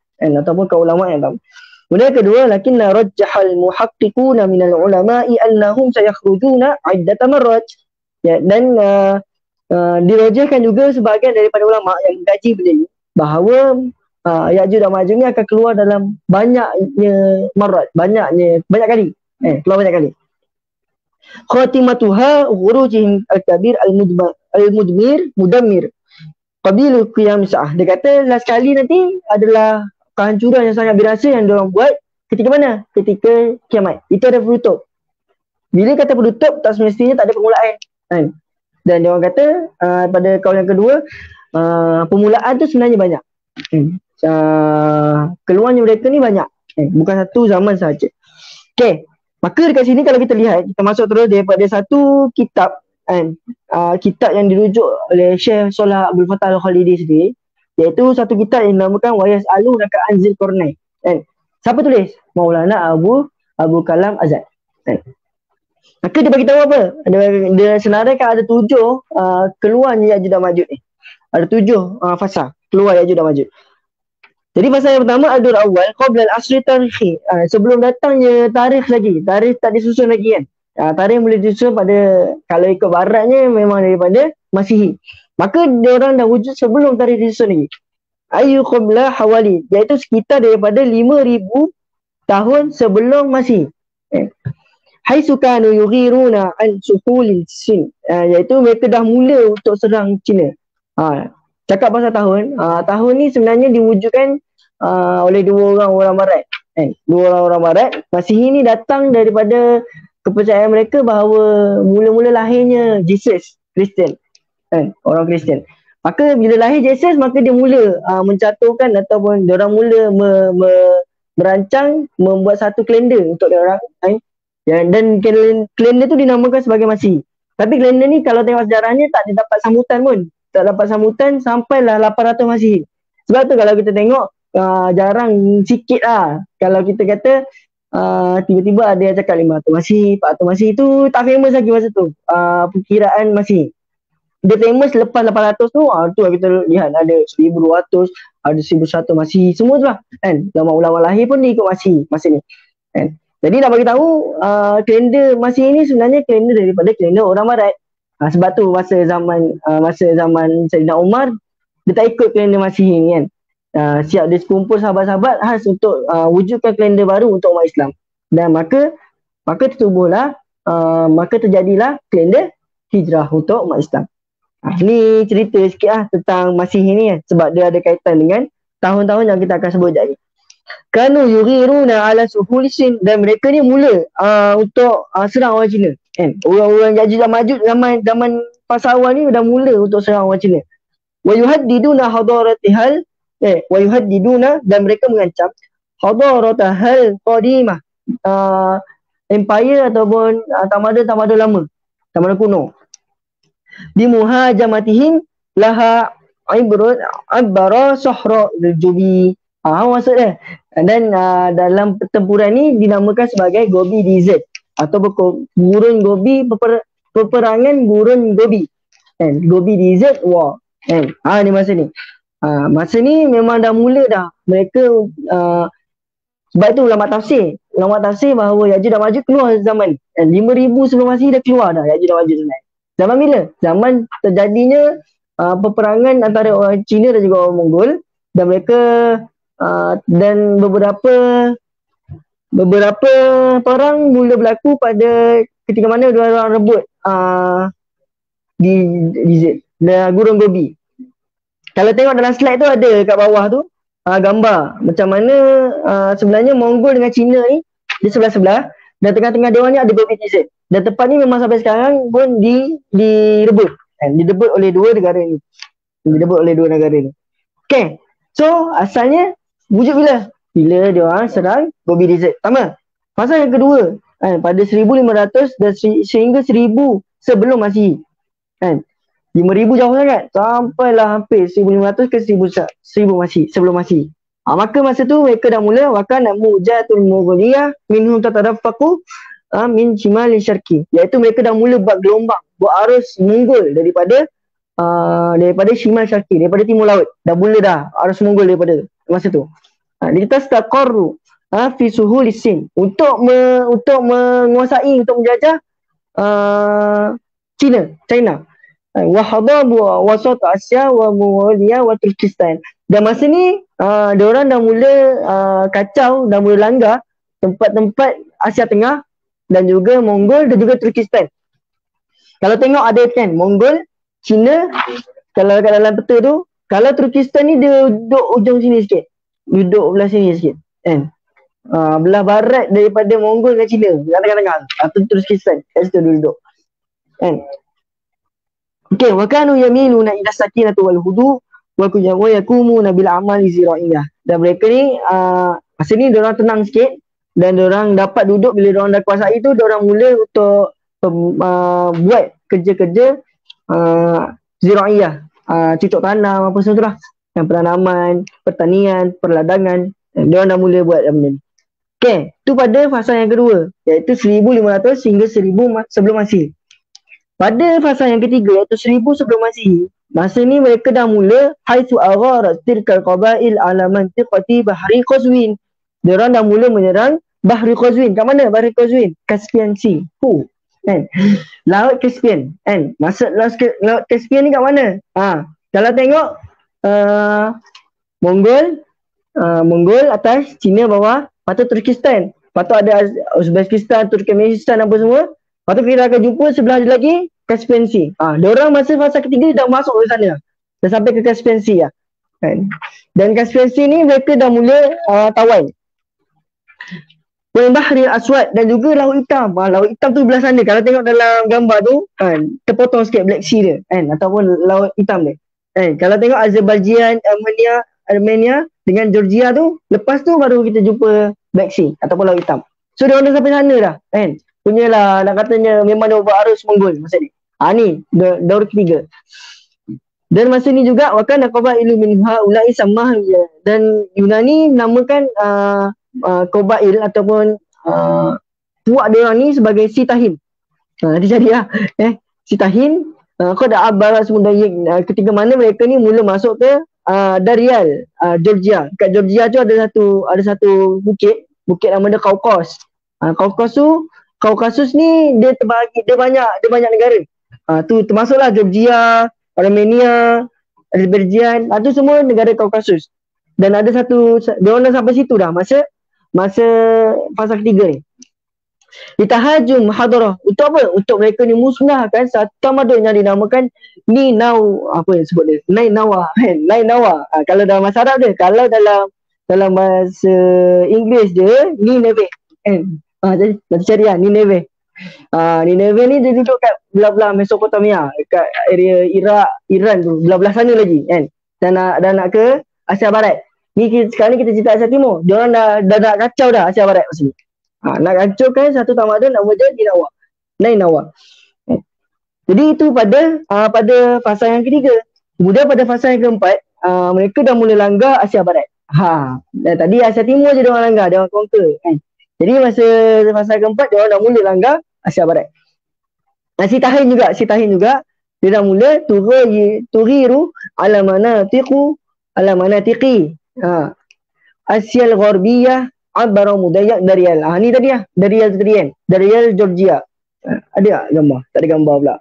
ataupun kaum ulama yang tamu. Kemudian kedua, lakinna rajjahal muhaqqiquna minal ulama'i annahum sayakhrujuna iddata marrat. Ya, dan dirojahkan juga sebahagian daripada ulama yang mengkaji benda ni bahawa Ya'juj dan Ma'juj ni akan keluar dalam banyaknya marat, banyak kali. Keluar banyak kali. Khatimatuha khurujihim al-kabir mudammir qabilu qiyam sa'ah. Dia kata last kali nanti adalah kehancuran yang sangat berasa yang diorang buat ketika mana? Ketika kiamat. Itu ada penutup. Bila kata penutup, tak semestinya tak ada permulaan. Dan diorang kata pada kaul yang kedua, permulaan tu sebenarnya banyak. Keluarnya mereka ni banyak. Bukan satu zaman sahaja. Okay. Maka dekat sini kalau kita lihat, kita masuk terus daripada satu kitab, kitab yang dirujuk oleh Syekh Salah Abdul Fattah Al-Khalidi sendiri, iaitu satu kitab yang dinamakan Wayas Alu Naka Anzil Kornai. Siapa tulis? Maulana Abu Kalam Azad. Maka dia bagi tahu apa? Dia senaraikan ada 7 keluarnya Ya'juj dan Ma'juj ni. Ada 7 fasa keluar Ya'juj dan Ma'juj. Jadi fasa yang pertama Adul Awal qabla al-asri tarikhi. Sebelum datangnya tarikh lagi. Tarikh tak disusun lagi kan. Tarikh boleh disusun pada, kalau ikut baratnya memang daripada Masihi. Maka diorang dah wujud sebelum tarikh disusun lagi. Ayu qabla hawali, iaitu sekitar daripada 5,000 tahun sebelum Masihi. Haitsu kanu yughiruna an suhulil sin, iaitu mereka dah mula untuk serang Cina. Cakap pasal tahun, tahun ni sebenarnya diwujudkan oleh dua orang barat. Dua orang barat. Masihi ni datang daripada kepercayaan mereka bahawa mula-mula lahirnya Jesus, Kristian. Orang Kristian. Maka bila lahir Jesus, maka dia mula mencaturkan ataupun diorang mula merancang membuat satu kalender untuk diorang. Dan kalender tu dinamakan sebagai Masihi. Tapi kalender ni kalau tengok sejarahnya tak dia dapat sambutan pun. Tak dapat sambutan sampailah 800 Masihi. Sebab tu kalau kita tengok jarang sikit lah. Kalau kita kata tiba-tiba ada yang cakap 500 Masihi, 400 Masihi, tu tak famous lagi masa tu. Perkiraan Masihi. Dia famous lepas 800 tu, tu kita lihat ada 1200, ada 1100 Masihi, semua tu lah. Ulama-ulama lahir pun dia ikut Masihi masa ni. Jadi nak bagi tahu kalender Masihi ni sebenarnya kalender daripada kalender orang barat. Sebab tu masa zaman Sayyidina Umar, dia tak ikut kalender Masihi ni kan. Siap dia kumpul sahabat-sahabat khas untuk wujudkan kalender baru untuk umat Islam. Dan maka tertubuhlah, maka terjadilah kalender hijrah untuk umat Islam. Ni cerita sikit lah tentang Masihi ni kan. Sebab dia ada kaitan dengan tahun-tahun yang kita akan sebut jadi. Kanu yughiruna ala suhulisin, dan mereka ni mula untuk serang orang Cina. Orang-orang Ya'juj dan Ma'juj zaman fasa awal ni dah mula untuk serang orang Cina. Wa yuhaddiduna hadaratihal wa yuhaddiduna, dan mereka mengancam hadaratahal qadimah, empire ataupun tamadun lama, tamadun kuno. Di muhajamatihim laha ibara sahra al-jubi. Maksud dia. Dan dalam pertempuran ni dinamakan sebagai Gobi Desert atau gurun Gobi, peperangan gurun Gobi. Gobi Desert War. Ni masa ni. Masa ni memang dah mula dah. Mereka sebab itu ulama tafsir ulama tafsir bahawa Ya'juj dan Ma'juj keluar zaman 5,000 sebelum Masihi dah keluar dah Ya'juj dan Ma'juj sebenarnya. Zaman bila? Zaman terjadinya peperangan antara orang Cina dan juga orang Mongol, dan mereka dan beberapa perang mula berlaku pada ketika mana dua orang rebut di Gurun Gobi. Kalau tengok dalam slide tu ada kat bawah tu gambar macam mana sebenarnya Mongol dengan Cina ni di sebelah-sebelah, dan tengah-tengah dia orang ni ada Gobi Desert. Dan tempat ni memang sampai sekarang pun direbut oleh dua negara ni. Okay. So asalnya wujud bila? Bila dia orang serang Gobi Desert. Pertama. Masa yang kedua, pada 1500 dan sehingga 1000 sebelum Masihi. 5,000 jauh sangat. Sampailah hampir 1500 ke 1000 Masihi, sebelum Masihi. Maka masa tu mereka dah mula wakan mujatul Mongoliyah minhum tataraffaqu min shimal syarqi, iaitu mereka dah mula buat gelombang, buat arus Mongol daripada shimal syarqi, daripada timur laut. Dah mula dah arus Mongol daripada masa tu. Kita staqarru fi suhulis sin untuk menguasai, untuk menjajah China. Wa hadabu wasat Asia wa Mongolia wa Turkistan. Dan masa ni diorang dah mula kacau, dah mula langgar tempat-tempat Asia Tengah dan juga Mongol dan juga Turkistan. Kalau tengok ada kan Mongol, Cina, kalau kat dalam peta tu, kalau Turkistan ni dia duduk ujung sini sikit. Duduk belah sini sikit. Kan? Belah barat daripada Mongol dengan Cina, tengah-tengah. Atau Turkistan. Kat situ duduk. Kan? Okey, wa kanu yaminuna ila sakinatu wal hudu wa yakumuna bil amali zira'iyah. Dan mereka ni masa ni diorang tenang sikit dan diorang dapat duduk bila diorang dah kuasai tu, diorang mula untuk buat kerja-kerja zira'iyah, cucuk tanam apa semua tu lah. Yang penanaman, pertanian, perladangan, diorang dah mula buat benda ni. Okey, tu pada fasa yang kedua, iaitu 1500 hingga 1000 sebelum Masihi. Pada fasa yang ketiga, iaitu 1000 sebelum Masihi, masa ni mereka dah mula haitsu agharat tilkal qabail ala mantiqati Bahri Qazwin. Diorang dah mula menyerang Bahri Qazwin. Kat mana Bahri Qazwin? Caspian Sea. Kan? Laut Caspian. Kan? Maksud Laut Caspian ni kat mana? Kalau tengok Mongol atas, Cina bawah, lepas tu Turkistan. Lepas tu ada Uzbekistan, Turkmenistan apa semua. Lepas tu kita akan jumpa sebelah lagi Caspian Sea. Diorang masa fasa ketiga dah masuk ke sana. Dah sampai ke Caspian Sea lah. Kan? Dan Caspian Sea ni mereka dah mula tawan. Wal Bahri Aswad dan juga Laut Hitam. Laut Hitam tu belah sana. Kalau tengok dalam gambar tu, kan, terpotong sikit Black Sea dia. Kan? Ataupun Laut Hitam dia. Kan? Kalau tengok Azerbaijan, Armenia dengan Georgia tu, lepas tu baru kita jumpa Black Sea ataupun Laut Hitam. So dia orang dah sampai sana dah. Kan? Punyalah nak katanya memang dia buat arus Mongol masa ni. Ni daur ketiga. Dan masa ni juga wakan qabailu min haula'i samah, dan Yunani namakan qabail ataupun puak dia orang ni sebagai Sitahin. Nanti jadilah Sitahin qad abara semudayyik, ketika mana mereka ni mula masuk ke Darial, Georgia. Kat Georgia tu ada satu bukit nama dia Kaukasus. Kaukasus ni dia terbagi, dia banyak negara. Tu termasuklah Georgia, Armenia, Azerbaijan, tu semua negara Kaukasus. Dan ada satu, dia orang dah sampai situ dah masa fasa ketiga ni. Ditahajum hadarah. Untuk apa? Untuk mereka ni musnahkan satu tamadun yang dinamakan Ninawa. Apa yang sebut dia? Nainawa. Nainawa. Kalau dalam bahasa Arab dia, kalau dalam bahasa Inggeris dia Nineveh. Jadi nanti cari lah Nineveh. Nineveh ni dia duduk kat belah-belah Mesopotamia, kat area Iraq, Iran tu, belah-belah sana lagi kan. Dan nak ke Asia Barat. Sekarang ni kita cerita Asia Timur. Diorang dah nak kacau dah Asia Barat maksudnya. Nak kacaukan satu tamadun nama dia Nainawa. Jadi itu pada fasa yang ketiga. Kemudian pada fasa yang keempat, mereka dah mula langgar Asia Barat. Dan tadi Asia Timur je diorang langgar, diorang conquer kan. Jadi masa keempat dia orang dah mula langgar Asia Barat. Sitahin juga dia dah mula turiru ala manatiqi Asia al-Gharbiyah Abara Mudayyak Darial. Ni tadi lah. Darial tadi kan. Darial Georgia. Ada tak gambar? Tak ada gambar pula.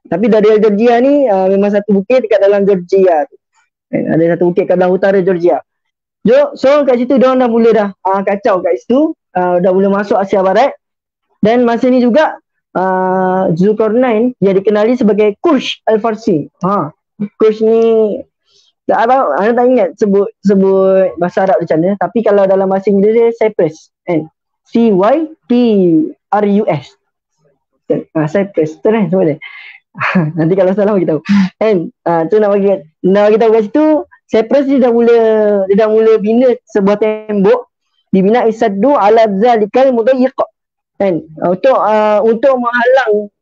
Tapi Darial Georgia ni memang satu bukit dekat dalam Georgia tu. Ada satu bukit kat dalam utara Georgia. So kat situ diorang dah mula dah kacau kat situ. Dah mula masuk Asia Barat. Dan masa ni juga Zulkarnain yang dikenali sebagai Kush Al-Farsi. Kush ni anda tak ingat sebut bahasa Arab macam mana, tapi kalau dalam bahasa Inggeris dia Cyprus, kan? Cyprus. Cyprus tu kan sebut dia. Nanti kalau salah bagi tahu. Kan? Tu nak bagi tahu kat situ Cyprus dia dah mula bina sebuah tembok dibina Isaddu ala zalikal mudayyiq. Kan? Untuk menghalang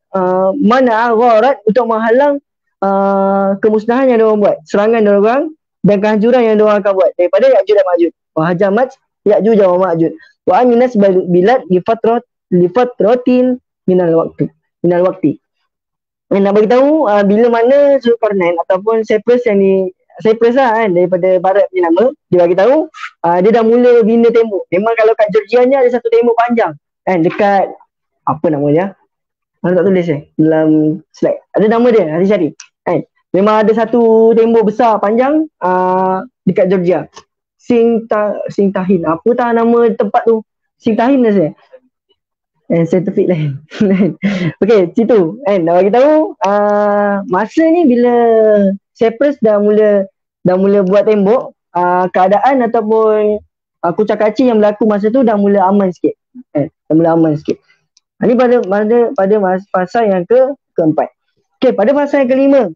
mana gharat, untuk menghalang kemusnahan yang diorang buat, serangan diorang dan kehancuran yang diorang akan buat daripada Ya'juj dan Ma'juj. Wa hajamat Ya'juj wa Ma'juj wa aminas bilad li fatratin minal waqti. Nak bagi tahu bila mana Zulkarnain ataupun Cyprus lah kan, daripada barat punya nama, dia bagi tahu dia dah mula bina tembok. Memang kalau kat Georgia ni ada satu tembok panjang kan, dekat apa nama dia? Mana tak tulis dalam slide. Ada nama dia, nanti cari. Kan? Memang ada satu tembok besar panjang dekat Georgia. Singtahin. Apa tak nama tempat tu? Singtahin dah saya. Scientific lain. Okey, situ. Kan? Dah bagi tahu masa ni bila Cyprus dah mula buat tembok, keadaan ataupun kucak-kacir yang berlaku masa tu dah mula aman sikit. Dah mula aman sikit. Ini pada fasa yang keempat. Okey, pada fasa yang kelima.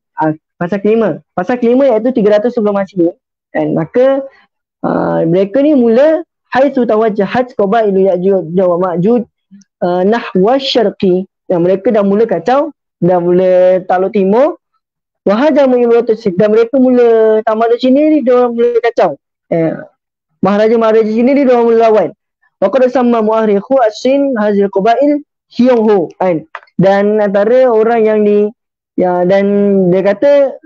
Fasa kelima iaitu 300 sebelum Masihi. Dan maka mereka ni mula haitsu tawajjahat qabailu Ya'juj wa Ma'juj nahwa syarqi. Dan mereka dah mula kacau, dah mula takluk timur. Wa hajamu imratus dan mereka mula tamadun sini ni dia mula kacau. Maharaja sini ni dia mula lawan. Wa qad samma mu'arrikhu as-sin hazil qabail Hyongho, kan? Dan antara orang dan dia kata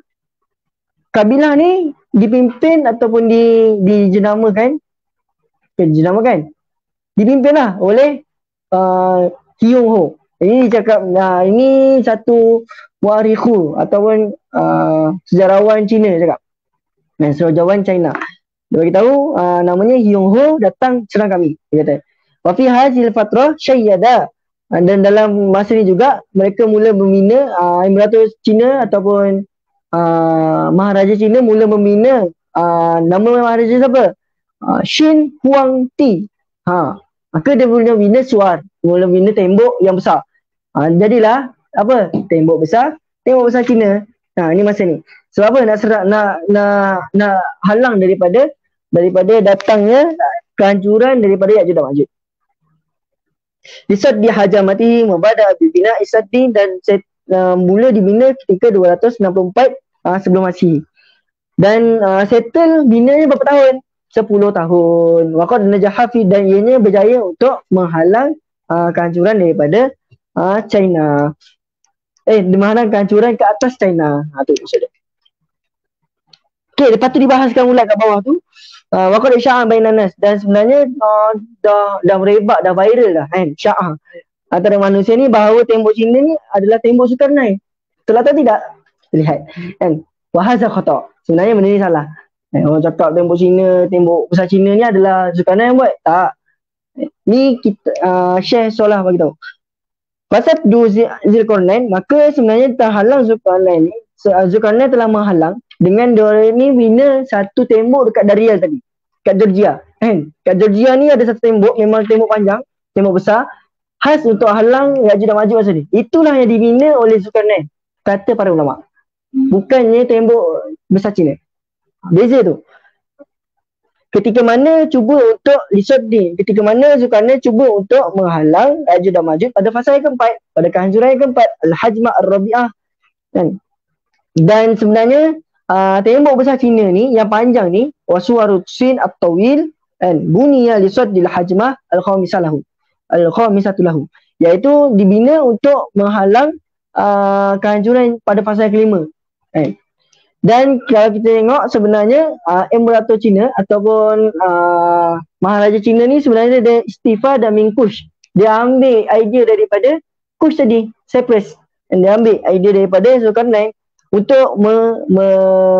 kabilah ni dipimpin ataupun dijenamakan dipimpinlah oleh Hyongho. Ini cakap ini satu muarikhu ataupun sejarawan Cina cakap. Sejarawan China. Dia beritahu namanya Hyongho datang serang kami, dia kata. Wa fi hadhil fatrah syayyada. Dan dalam masa ni juga mereka mula membina Emiratus Cina ataupun Maharaja Cina mula membina nama Maharaja siapa? Shin Huangti. Maka dia mula bina mula bina tembok yang besar. Jadilah apa? Tembok besar Cina. Ini masa ni. Sebab apa? Nak halang daripada datangnya kehancuran daripada Ya'juj dan Ma'juj. Disaddi hajamati mubada bibina Isaddi dan mula dibina ketika 264 sebelum Masihi. Dan settle binanya berapa tahun? 10 tahun. Waqad najaha fi dan ianya berjaya untuk menghalang kehancuran daripada China. Menghalang kehancuran ke atas China. Tu maksud dia. Okey, lepas tu dibahaskan ulat kat bawah tu. Waqad sya'an bainan nas dan sebenarnya dah merebak, dah viral dah kan, sya'ah antara manusia ni bahawa tembok Cina ni adalah tembok Zulkarnain. Betul atau tidak? Lihat kan, wa hadza khata. Sebenarnya benda ni salah. Orang cakap tembok besar Cina ni adalah Zulkarnain yang buat. Tak. Ni kita Syekh Solah bagi tahu. Pasal Zulkarnain, maka sebenarnya terhalang Zulkarnain ni. Zulkarnain telah menghalang dengan diorang ni bina satu tembok dekat Darial tadi, kat Georgia kan. Kat Georgia ni ada satu tembok, memang tembok panjang, tembok besar, khas untuk halang Ya'juj dan Ma'juj masa ni. Itulah yang dibina oleh Zulkarnain, kata para ulama. Bukannya tembok besar Cina. Beza tu. Ketika mana Zulkarnain cuba untuk menghalang Ya'juj dan Ma'juj pada fasa yang keempat, pada kehancuran yang keempat, Al-Hajmah Ar-Rabi'ah kan. Dan sebenarnya tembok besar Cina ni yang panjang ni wasuwarut sin at-tawil kan, buniya li saddil hajmah al-khamisatu lahu, iaitu dibina untuk menghalang kehancuran pada fasa yang kelima kan. Dan kalau kita tengok sebenarnya Imperator Cina ataupun Maharaja Cina ni sebenarnya dia istifa dan mingkush. Dia ambil idea daripada Kush tadi, Cyprus. Dan dia ambil idea daripada Zulkarnain untuk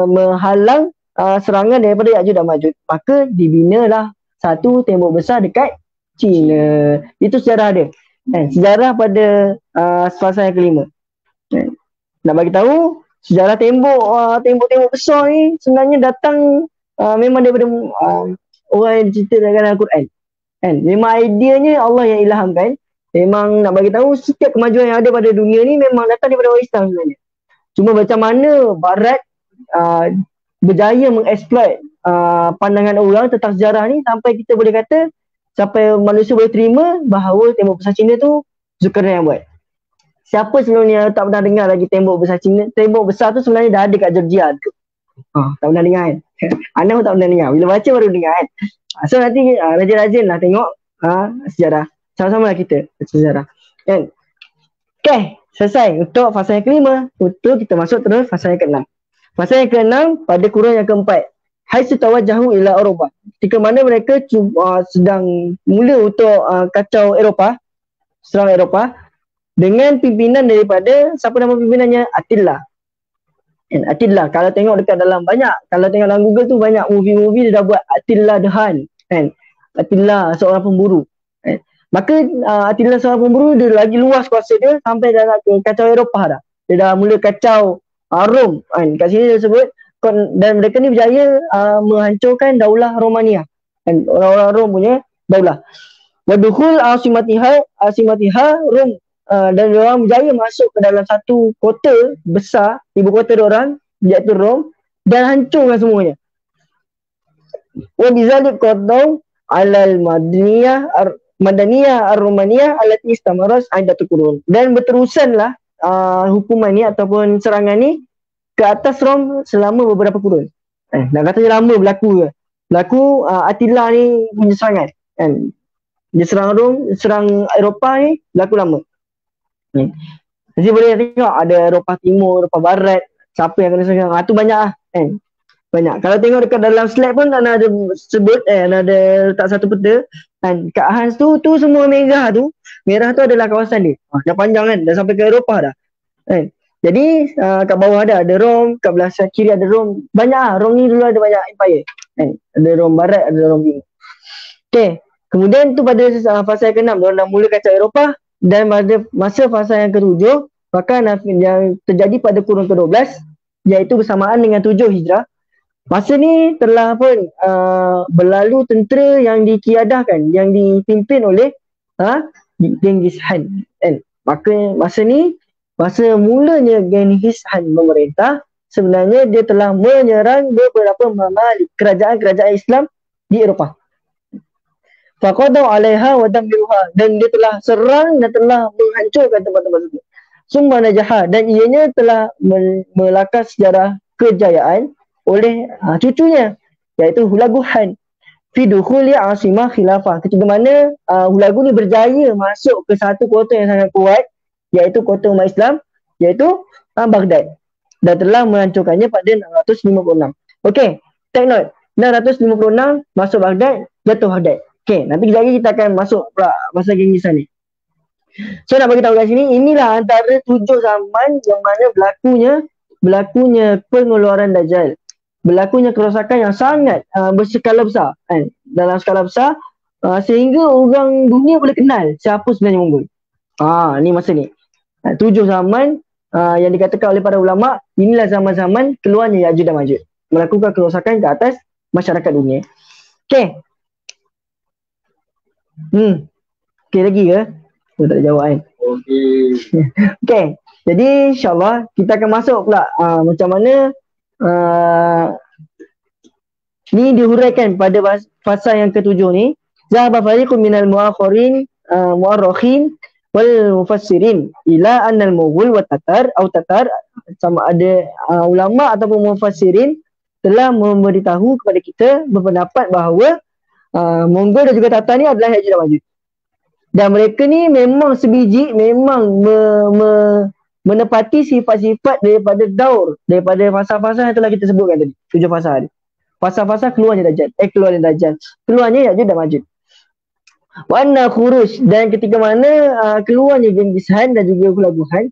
menghalang serangan daripada Ya'juj dan Ma'juj. Maka dibinalah satu tembok besar dekat Cina. Itu sejarah dia. Sejarah pada fasa yang kelima. Nak bagi tahu sejarah tembok-tembok besar ni sebenarnya datang memang daripada orang yang cerita dalam Al-Quran. Kan? Memang ideanya Allah yang ilhamkan. Memang nak bagi tahu setiap kemajuan yang ada pada dunia ni memang datang daripada orang Islam sebenarnya. Cuma macam mana Barat berjaya mengeksploit pandangan orang tentang sejarah ni sampai kita boleh kata, sampai manusia boleh terima bahawa tembok besar Cina tu Zulkarnain yang buat. Siapa sebelum ni tak pernah dengar lagi tembok besar Cina? Tembok besar tu sebenarnya dah ada kat Georgia tu. Tak pernah dengar kan? Anda pun tak pernah dengar. Bila baca baru dengar kan? So nanti rajin-rajin lah tengok sejarah. Sama-sama lah kita baca sejarah. Kan? Okay, selesai untuk fasa yang kelima. Untuk kita masuk terus fasa yang keenam. Fasa yang keenam pada kurun yang keempat. Haitsu tawajjahu ila Eropah. Ketika mana mereka sedang mula untuk kacau Eropah, serang Eropah, dengan pimpinan daripada, siapa nama pimpinannya? Attila. Attila, kalau tengok dekat dalam banyak, kalau tengok dalam Google tu banyak movie-movie dia dah buat Attila the Hun, kan? Attila seorang pemburu. Maka Attila seorang pemburu, dia lagi luas kuasa dia sampai dah nak kacau Eropah dah. Dia dah mula kacau Rom, kan? Kat sini dia sebut, dan mereka ni berjaya menghancurkan daulah Romania, kan? Orang-orang Rom punya daulah. Wadukhul asimatiha Rom. Dan diorang berjaya masuk ke dalam satu kota besar, ibu kota diorang, iaitu Rom, dan hancurkan semuanya. Wa bizalik qadaw alal madaniyah ar-romaniyah allati istamarat aidatul qurun. Dan berterusanlah hukuman ni ataupun serangan ni ke atas Rom selama beberapa kurun. Nak katanya lama berlaku ke. Berlaku Attila ni punya serangan, kan? Dia serang Rom, serang Eropah ni berlaku lama. Jadi boleh tengok ada Eropah Timur, Eropah Barat, siapa yang kena serang. Tu banyak lah, kan? Banyak. Kalau tengok dekat dalam slide pun ada sebut, ada letak satu peta, kan? Kat Hans tu semua merah tu adalah kawasan dia. Dah panjang kan, dah sampai ke Eropah dah, kan? Jadi kat bawah ada Rom, kat belah kiri ada Rom. Banyak lah, Rom ni dulu ada banyak empire, kan? Ada Rom Barat, ada Rom Timur. Okay, kemudian tu pada fasa yang ke-6, diorang dah mula kacau Eropah. Dan pada masa fasa yang ke-7, bahkan yang terjadi pada kurun ke-12, iaitu bersamaan dengan 7 Hijrah. Masa ni telah pun berlalu tentera yang dikiadahkan, yang dipimpin oleh Genghis Khan. Maka masa ni, masa mulanya Genghis Khan memerintah, sebenarnya dia telah menyerang beberapa mamalik kerajaan-kerajaan Islam di Eropah. Faqadaw 'alaiha wa dammiruha, dan dia telah serang dan telah menghancurkan tempat-tempat tersebut. Summa najaha, dan ianya telah melakas sejarah kejayaan oleh cucunya, iaitu Hulagu Khan fi dukhuli asimah khilafah. Ketika mana Hulagu ni berjaya masuk ke satu kota yang sangat kuat, iaitu kota umat Islam, iaitu Baghdad, dan telah menghancurkannya pada 656. Okey, take note, 656 masuk Baghdad, jatuh Baghdad. Okay, nanti kejap lagi kita akan masuk pula masa Genghis Khan ni. So nak bagi tahu kat sini, inilah antara 7 zaman yang mana berlakunya pengeluaran Dajjal. Berlakunya kerosakan yang sangat berskala besar, kan? Dalam skala besar, sehingga orang dunia boleh kenal siapa sebenarnya Mongol. Ni masa ni. 7 zaman yang dikatakan oleh para ulama, inilah zaman-zaman keluarnya Ya'juj dan Ma'juj, melakukan kerosakan ke atas masyarakat dunia. Okay. Okay lagi ke? Tak ada jawab kan? Okay. Jadi insyaAllah kita akan masuk pula macam mana ni dihuraikan pada fasa yang ke-7 ni. Zahaba fariqun minal mu'akhirin wal mufassirin ila annal Mughul wa Tatar atau Tatar, sama ada ulama ataupun mufassirin telah memberitahu kepada kita berpendapat bahawa Mongol dan juga Tatar ni adalah Ya'juj dan Ma'juj. Dan mereka ni memang sebiji, memang menepati sifat-sifat daripada daur, daripada fasa-fasa yang telah kita sebutkan tadi, 7 fasa ni. Fasa-fasa keluarnya Dajjal, keluarnya Dajjal, keluarnya Ya'juj dan Ma'juj. Wa anna khuruj, dan ketika mana keluarnya Genghis Khan dan juga Hulagu Khan,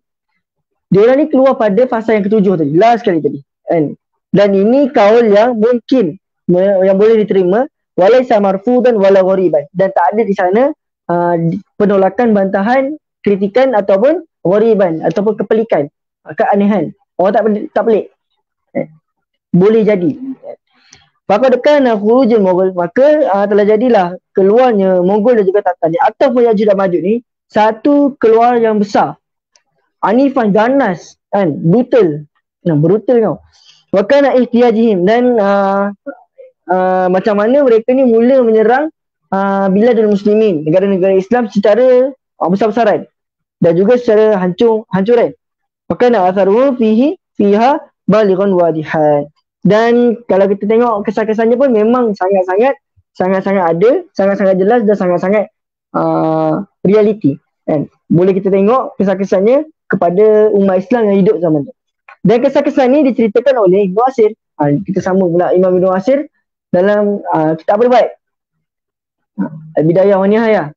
diorang ni keluar pada fasa yang ketujuh tadi, last sekali tadi, kan? Dan ini kaul yang mungkin, yang boleh diterima, walaisa marfudan wala ghariban, dan tak ada di sana penolakan, bantahan, kritikan ataupun ghariban ataupun kepelikan, keanehan. Orang tak pelik. Boleh jadi. Faqad kana khurujul Mughal, maka telah jadilah keluarnya Mongol dan juga Tatar ni, ataupun Ya'juj dan Ma'juj ni, satu keluar yang besar, anifan, ganas, kan, brutal, kau. Wa kana ihtiyajihim, dan macam mana mereka ni mula menyerang biladul muslimin, negara-negara Islam secara besar-besaran dan juga secara hancuran. Wa kana atharuhu fiha balighan wadihan. Dan kalau kita tengok kesan-kesannya pun memang sangat-sangat ada, sangat-sangat jelas dan sangat-sangat reality, kan? Boleh kita tengok kesan-kesannya kepada umat Islam yang hidup zaman tu. Dan kesan-kesan ni diceritakan oleh Ibnu Asir. Kita sama pula Imam Ibnu Asir dalam kitab apa dia buat? Al-Bidayah wa Nihayah.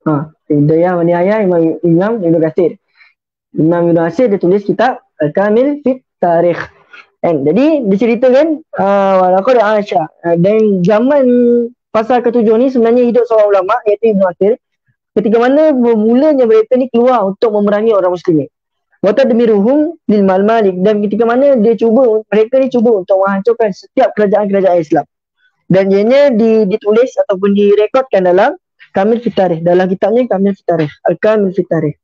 Al-Bidayah wa Nihayah Imam Ibnu Katsir. Imam Ibnu Asir dia tulis kitab Al-Kamil fit Tarikh. Jadi diceritakan walaqad Aisyah, dan zaman fasa ketujuh ni sebenarnya hidup seorang ulama iaitu Ibnu Asir, ketika mana bermulanya mereka ni keluar untuk memerangi orang muslimin. Wa tadmiruhum lil Malik, dan ketika mana mereka ni cuba untuk menghancurkan setiap kerajaan-kerajaan Islam. Dan ianya ditulis ataupun direkodkan dalam Kamil fit Tarikh, dalam kitabnya Kamil fit Tarikh, Al-Kamil fit Tarikh.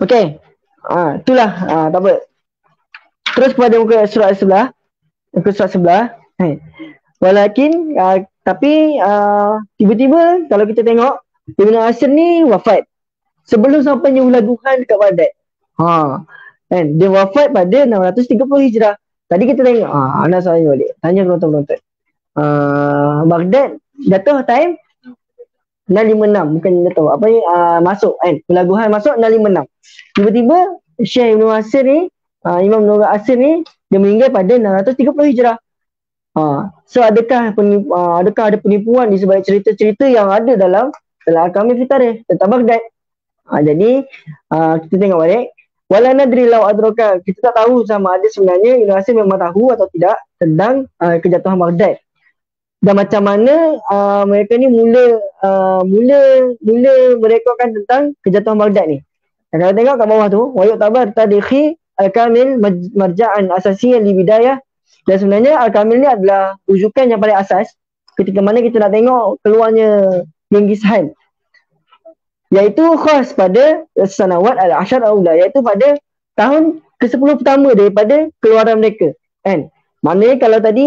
Okey. Itulah, tak apa. Terus pada muka surat sebelah. Walakin tapi tiba-tiba kalau kita tengok Ibnu Asir ni wafat sebelum sampainya Hulagu Khan dekat Baghdad. Kan? Dia wafat pada 630 Hijrah. Tadi kita tengok, anak saya balik. Tanya penonton-penonton. Baghdad jatuh time 656, bukan jatuh. Masuk kan. Hulagu Khan masuk 656. Tiba-tiba Syekh Ibnu Asir ni, Imam Ibnu Asir ni, dia meninggal pada 630 Hijrah. So adakah ada penipuan di sebalik cerita-cerita yang ada dalam Al-Kamil fit Tarikh tentang Baghdad? Jadi kita tengok balik. Wala nadri law adraka, kita tak tahu sama ada sebenarnya Ibnu Asir memang tahu atau tidak tentang kejatuhan Baghdad. Dan macam mana mereka ni mula merekodkan tentang kejatuhan Baghdad ni. Dan kalau tengok kat bawah tu, wa yu'tabar tadikhi Al-Kamil marja'an asasiyan li bidayah. Dan sebenarnya Al-Kamil ni adalah rujukan yang paling asas ketika mana kita nak tengok keluarnya Genghis Khan, iaitu khas pada sanawat al-ashar al-ula, iaitu pada tahun ke-10 pertama daripada keluaran mereka, kan? Maknanya kalau tadi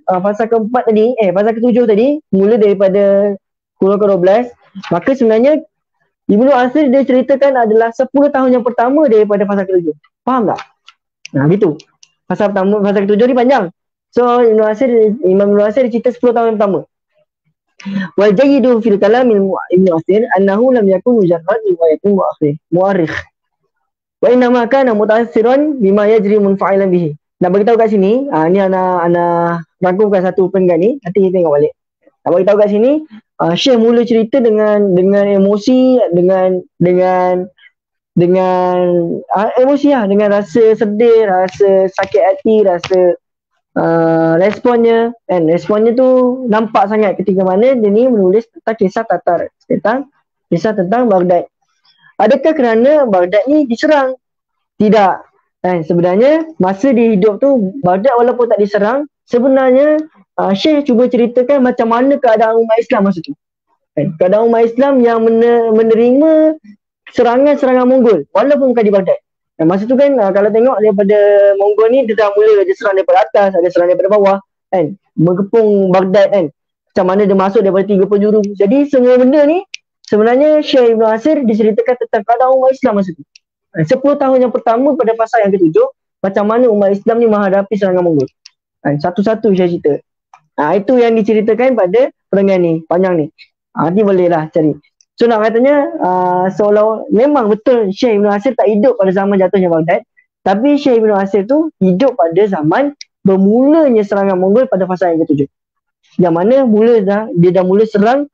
fasa keempat tadi, fasa ketujuh tadi mula daripada kurun ke-12, maka sebenarnya Ibnu Asir dia ceritakan adalah 10 tahun yang pertama daripada fasa ke-7. Faham tak? Gitu. Fasa ke-7 ni panjang. So Imam Ibnu Asir cerita 10 tahun yang pertama. Wal jayyidu fil kalam Ibnu Asir annahu lam yakun mujarrad riwayatun mu'arrikh. Wa inna ma kana mutaassiran bima yajri munfa'ilan bihi. Nak bagi tahu kat sini, ni ana rangkumkan satu penggan ni, nanti kita tengok balik. Nak bagi tahu kat sini, Syekh mula cerita dengan emosi, dengan emosi lah, dengan rasa sedih, rasa sakit hati, rasa responnya, kan? Responnya tu nampak sangat ketika mana dia ni menulis tentang kisah Tatar, kisah tentang Baghdad. Adakah kerana Baghdad ni diserang? Tidak. Sebenarnya masa dia hidup tu, Baghdad walaupun tak diserang, sebenarnya Syekh cuba ceritakan macam mana keadaan umat Islam masa tu. Keadaan umat Islam yang menerima serangan-serangan Mongol walaupun bukan di Baghdad. Masa tu kan kalau tengok daripada Mongol ni, dia dah mula dia serang daripada atas, ada serang daripada bawah, kan, mengepung Baghdad, kan. Macam mana dia masuk daripada 3 penjuru. Jadi semua benda ni sebenarnya Syekh Ibnu Asir diceritakan tentang keadaan umat Islam masa tu. 10 tahun yang pertama pada fasa yang ke-7, macam mana umat Islam ni menghadapi serangan Mongol. Satu-satu saya cerita. Itu yang diceritakan pada perenggan ni, panjang ni. Nanti bolehlah cari. So nak katanya seolah memang betul Syekh Ibn Asir tak hidup pada zaman jatuhnya Baghdad, tapi Syekh Ibn Asir tu hidup pada zaman bermulanya serangan Mongol pada fasa yang ketujuh. Yang mana dia dah mula serang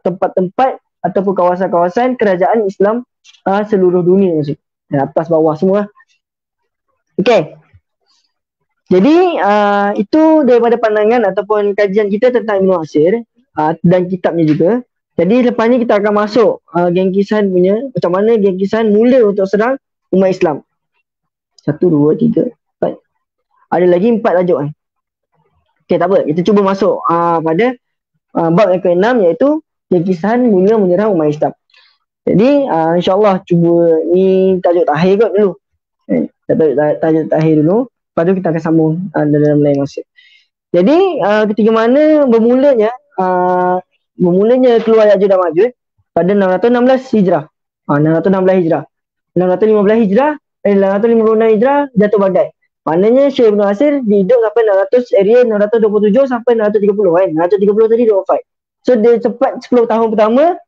tempat-tempat ataupun kawasan-kawasan kerajaan Islam seluruh dunia maksud. Atas bawah semua. Okey. Jadi itu daripada pandangan ataupun kajian kita tentang Ibn Asir dan kitabnya juga. Jadi lepas ni kita akan masuk Genghis Khan punya, macam mana Genghis Khan mula untuk serang umat Islam. 1, 2, 3, 4. Ada lagi 4 tajuk kan. Okey, tak apa. Kita cuba masuk pada bab yang ke-6, iaitu Genghis Khan mula menyerang umat Islam. Jadi insyaAllah cuba ni tajuk terakhir kot dulu. Tajuk terakhir dulu. Lepas tu kita akan sambung dalam lain masa. Jadi ketika mana bermulanya keluar Ya'juj dan Ma'juj pada 616 Hijrah. 616 Hijrah. 615 Hijrah dan 656 Hijrah jatuh Baghdad. Maknanya Syekh Ibn Asir hidup sampai 627 sampai 630 kan. 630 tadi dia wafat. So dia cepat 10 tahun pertama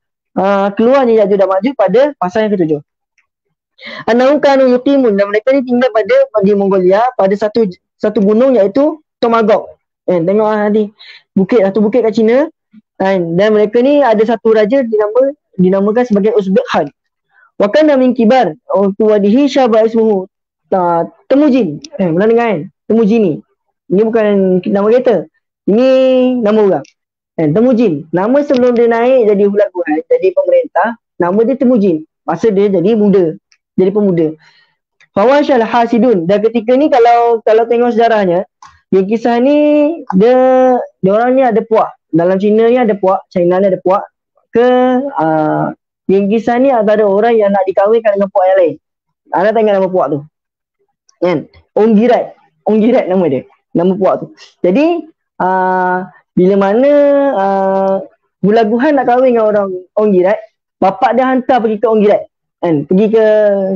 keluarnya Ya'juj dan Ma'juj pada fasa yang ke-7. Annahum kanu yuqimun, dan mereka ni tinggal di Mongolia pada satu gunung iaitu Tomagog. Tengok nanti satu bukit kat China. Dan mereka ni ada satu raja dinamakan sebagai Uzbek Khan. Wa kana min kibar tuwadihi syaba ismuhu Temujin. Pernah dengar kan? Temujini. Ini bukan nama kereta. Ini nama orang. Temujin. Nama sebelum dia naik jadi hulaguan, jadi pemerintah, nama dia Temujin. Masa dia jadi muda. Jadi pemuda. Fawashal hasidun. Dan ketika ni kalau tengok sejarahnya, Genghis Khan ni dia orang ni ada puak. Dalam China ni ada puak, China ni ada puak. Genghis Khan ni antara orang yang nak dikahwinkan dengan puak yang lain. Anda tengok nama puak tu. Kan? Onggirat nama dia. Nama puak tu. Jadi bila mana Hulaguhan nak kahwin dengan orang Onggirat, bapak dia hantar pergi ke Onggirat. Kan? Pergi ke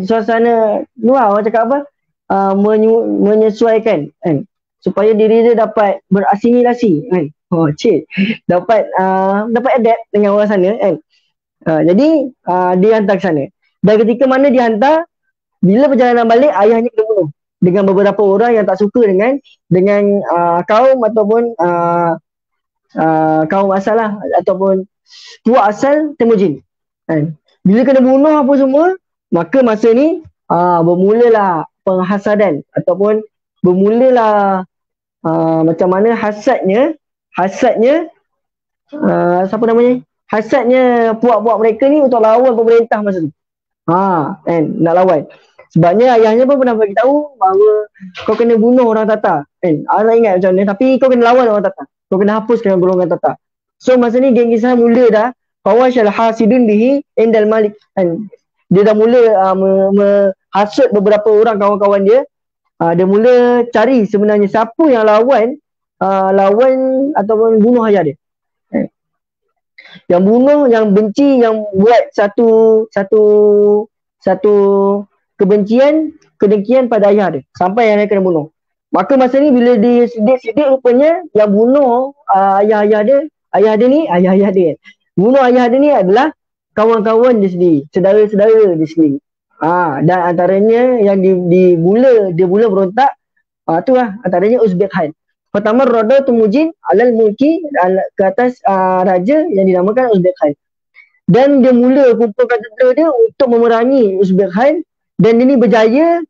suasana luar, orang cakap apa? Menyesuaikan kan? Supaya diri dia dapat berasimilasi kan? Dapat adapt dengan orang sana kan? Jadi dia hantar ke sana. Dan ketika mana dia hantar, bila perjalanan balik, ayahnya kena bunuh dengan beberapa orang yang tak suka dengan kaum ataupun kaum asal lah, ataupun puak asal Temujin kan? Bila kena bunuh apa semua, maka masa ni bermulalah penghasadan ataupun bermulalah macam mana hasadnya siapa namanya? Hasadnya puak-puak mereka ni untuk lawan pemerintah masa tu. Kan, nak lawan. Sebabnya ayahnya pun pernah bagi tahu bahawa kau kena bunuh orang Tatar. Kan? Anak ingat macam mana, tapi kau kena lawan orang Tatar. Kau kena hapuskan golongan Tatar. So masa ni Genghis Khan mula dah fawashal hasidun bihi indal malik. Kan? Dia dah mula menghasut beberapa orang kawan-kawan dia. Dia mula cari sebenarnya siapa yang lawan ataupun bunuh ayah dia. Yang bunuh, yang benci, yang buat satu kebencian, kedengkian pada ayah dia sampai ayah dia kena bunuh. Maka masa ni bila dia sidik-sidik, rupanya yang bunuh ayah dia bunuh ayah dia ni adalah kawan-kawan dia sendiri, saudara-saudara dia sendiri. Dan antaranya yang dia mula berontak, tu lah antaranya Uzbek Khan. Pertama Roda Temujin alal mulki, ke atas raja yang dinamakan Uzbek Khan. Dan dia mula kumpulkan tentera dia untuk memerangi Uzbek Khan, dan dia ni berjaya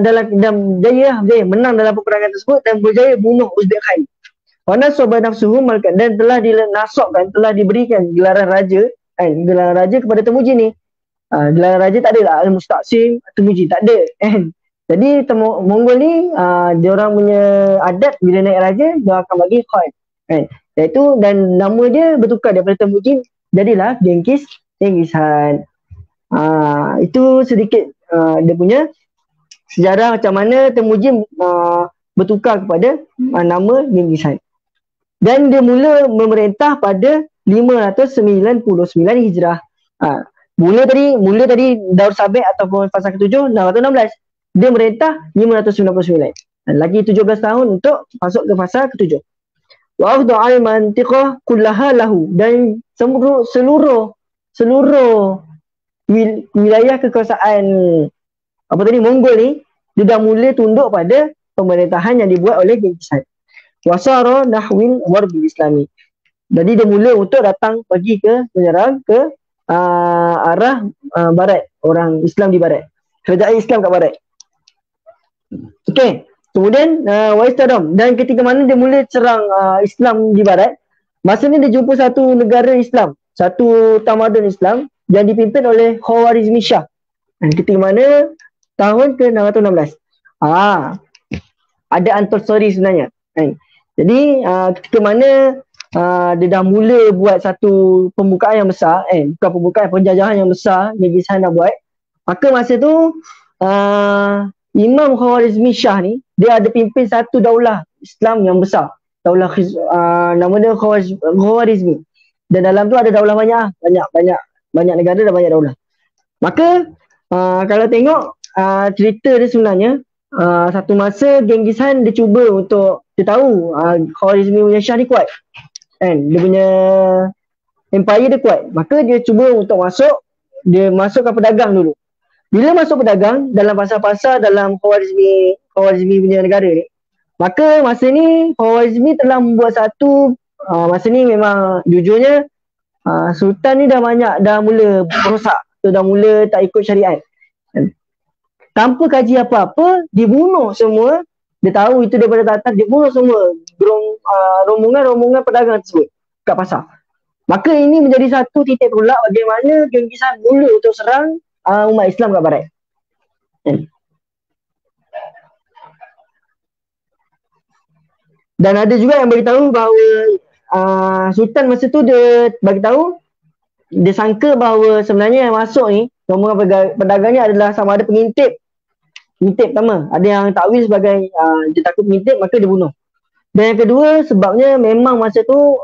berjaya menang dalam peperangan tersebut dan berjaya bunuh Uzbek Khan. Wana sobat nafsuhu malkan, dan telah dinasabkan, telah diberikan gelaran raja, gelaran raja kepada Temujin ni. Gelaran raja tak ada lah Al-Mustaqsim, Temujin tak ada kan. Jadi Mongol ni dia orang punya adat bila naik raja dia akan bagi Khan kan. Iaitu, dan nama dia bertukar daripada Temujin jadilah Genghis Khan. Itu sedikit dia punya sejarah macam mana Temujin bertukar kepada nama Genghis Khan. Dan dia mula memerintah pada 599 Hijrah. Mula tadi Daur Sabek ataupun fasa ke-7 616. Dia merintah 599. Lagi 17 tahun untuk masuk ke fasa ke-7. Wa afda'al mantiqah kullaha lahu, dan seluruh seluruh wilayah kekuasaan apa tadi Mongol ni, dia dah mula tunduk pada pemerintahan yang dibuat oleh Genghis Khan. Wasara nahwil warbil islami. Jadi dia mula untuk datang pergi ke menyerang ke arah barat, orang Islam di barat, kerajaan Islam kat barat. Okey, kemudian Waistadam, dan ketika mana dia mula serang Islam di barat, masa ni dia jumpa satu negara Islam, satu tamadun Islam yang dipimpin oleh Khawarizmi Shah. Dan ketika mana tahun ke-616. Ada untold story sebenarnya. Jadi ketika mana dia dah mula buat satu pembukaan yang besar, bukan pembukaan, penjajahan yang besar Genghis Khan dah buat. Maka masa tu Imam Khawarizmi Shah ni, dia ada pimpin satu daulah Islam yang besar. Daulah nama dia Khawarizmi. Dan dalam tu ada daulah banyak negara dan banyak daulah. Maka kalau tengok cerita dia sebenarnya, satu masa Genghis Khan dia cuba untuk, dia tahu Khawarizmi punya Shah ni kuat, dia punya empire dia kuat. Maka dia cuba untuk dia masukkan pedagang dulu. Bila masuk pedagang dalam pasar-pasar dalam Khawarizmi punya negara ni, maka masa ni Khawarizmi telah membuat satu, masa ni memang jujurnya Sultan ni dah mula berosak, dah mula tak ikut syariat. Tanpa kaji apa-apa, dibunuh semua. Dia tahu itu daripada atas, dia bunuh semua rombongan pedagang tersebut kat pasar. Maka ini menjadi satu titik tolak bagaimana Genghis Khan mula untuk serang umat Islam kat barat. Dan ada juga yang beritahu bahawa Sultan masa tu dia beritahu, dia sangka bahawa sebenarnya yang masuk ni, rombongan pedagang ni adalah sama ada pengintip pertama. Ada yang takwil sebagai dia takut pengintip, maka dia bunuh. Dan yang kedua, sebabnya memang masa tu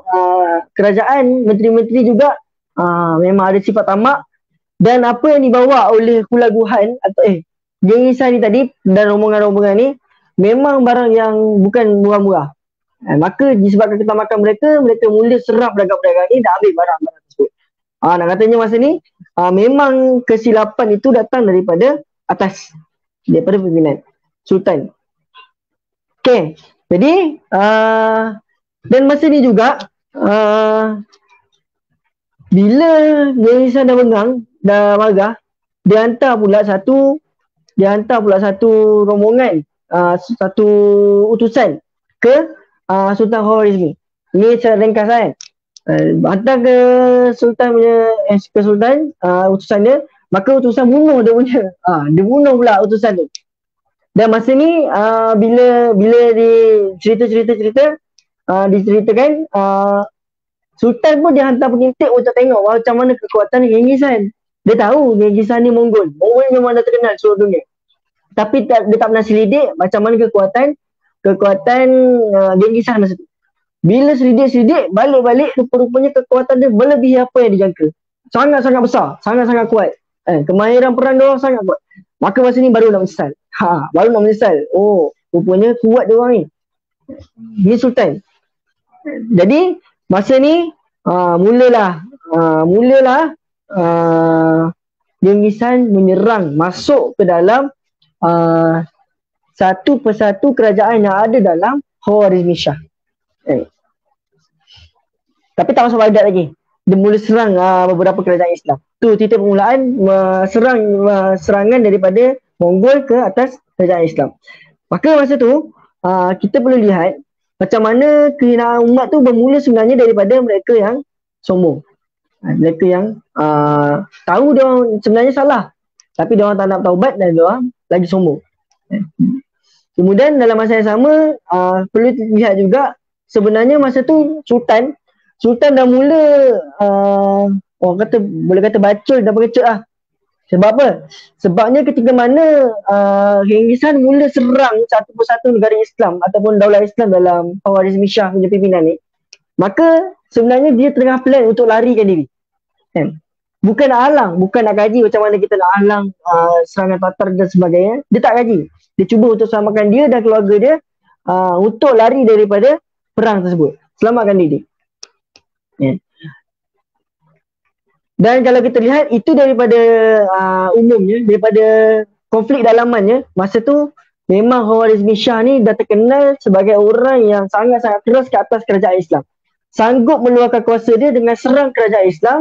kerajaan, menteri-menteri juga memang ada sifat tamak. Dan apa yang dibawa oleh Hulaguhan atau Genghis Khan ni tadi dan rombongan-rombongan ni memang barang yang bukan murah-murah. Maka disebabkan ketamakan mereka mula serap pedagang-pedagang ni dan ambil barang-barang tersebut. Nak katanya masa ni memang kesilapan itu datang daripada atas, daripada pimpinan Sultan. Okey, jadi dan masa ni juga bila Genghis Khan dah bengang, dah marah, dia hantar pula satu rombongan, satu utusan ke Sultan Khawarizmi. Ini secara ringkas kan. Hantar ke Sultan utusan dia, maka utusan bunuh dia punya. Dia bunuh pula utusan tu. Dan masa ni bila di cerita-cerita diceritakan, Sultan pun dia hantar pengintip untuk tengok macam mana kekuatan Genghis Khan. Dia tahu Genghis Khan ni Mongol memang dah terkenal seluruh dunia. Tapi dia tak pernah selidik macam mana kekuatan Genghis Khan masa tu. Bila selidik balik-balik, rupa-rupanya kekuatan dia melebihi apa yang dijangka. Sangat-sangat besar, sangat-sangat kuat. Kemahiran perang dia sangat kuat. Maka masa ni baru nak menyesal. Oh, rupanya kuat dia orang ni. Ni Sultan. Jadi masa ni mulalah Genghis Khan menyerang, masuk ke dalam satu persatu kerajaan yang ada dalam Khawarizmi Shah. Tapi tak masuk Baghdad lagi. Dia mula serang beberapa kerajaan Islam. Tu titik permulaan serangan daripada Mongol ke atas kerajaan Islam. Maka masa tu kita perlu lihat macam mana kehinaan umat tu bermula sebenarnya daripada mereka yang sombong. Mereka yang tahu dia orang sebenarnya salah, tapi dia orang tak nak taubat dan dia orang lagi sombong. Kemudian dalam masa yang sama perlu lihat juga sebenarnya masa tu Sultan dah mula orang kata, boleh kata bacul dan pengecut lah. Sebab apa? Sebabnya ketika mana Genghis Khan mula serang satu persatu negara Islam ataupun daulah Islam dalam Khawarizmi Shah punya pimpinan ni, maka sebenarnya dia tengah plan untuk larikan diri. Bukan nak halang, bukan nak kaji macam mana kita nak halang serangan Tatar dan sebagainya. Dia tak kaji. Dia cuba untuk selamatkan dia dan keluarga dia untuk lari daripada perang tersebut. Selamatkan diri. Dan kalau kita lihat itu daripada umumnya, daripada konflik dalamannya, masa tu memang Khawarizmi Shah ni dah terkenal sebagai orang yang sangat-sangat keras ke atas kerajaan Islam. Sanggup meluahkan kuasa dia dengan serang kerajaan Islam,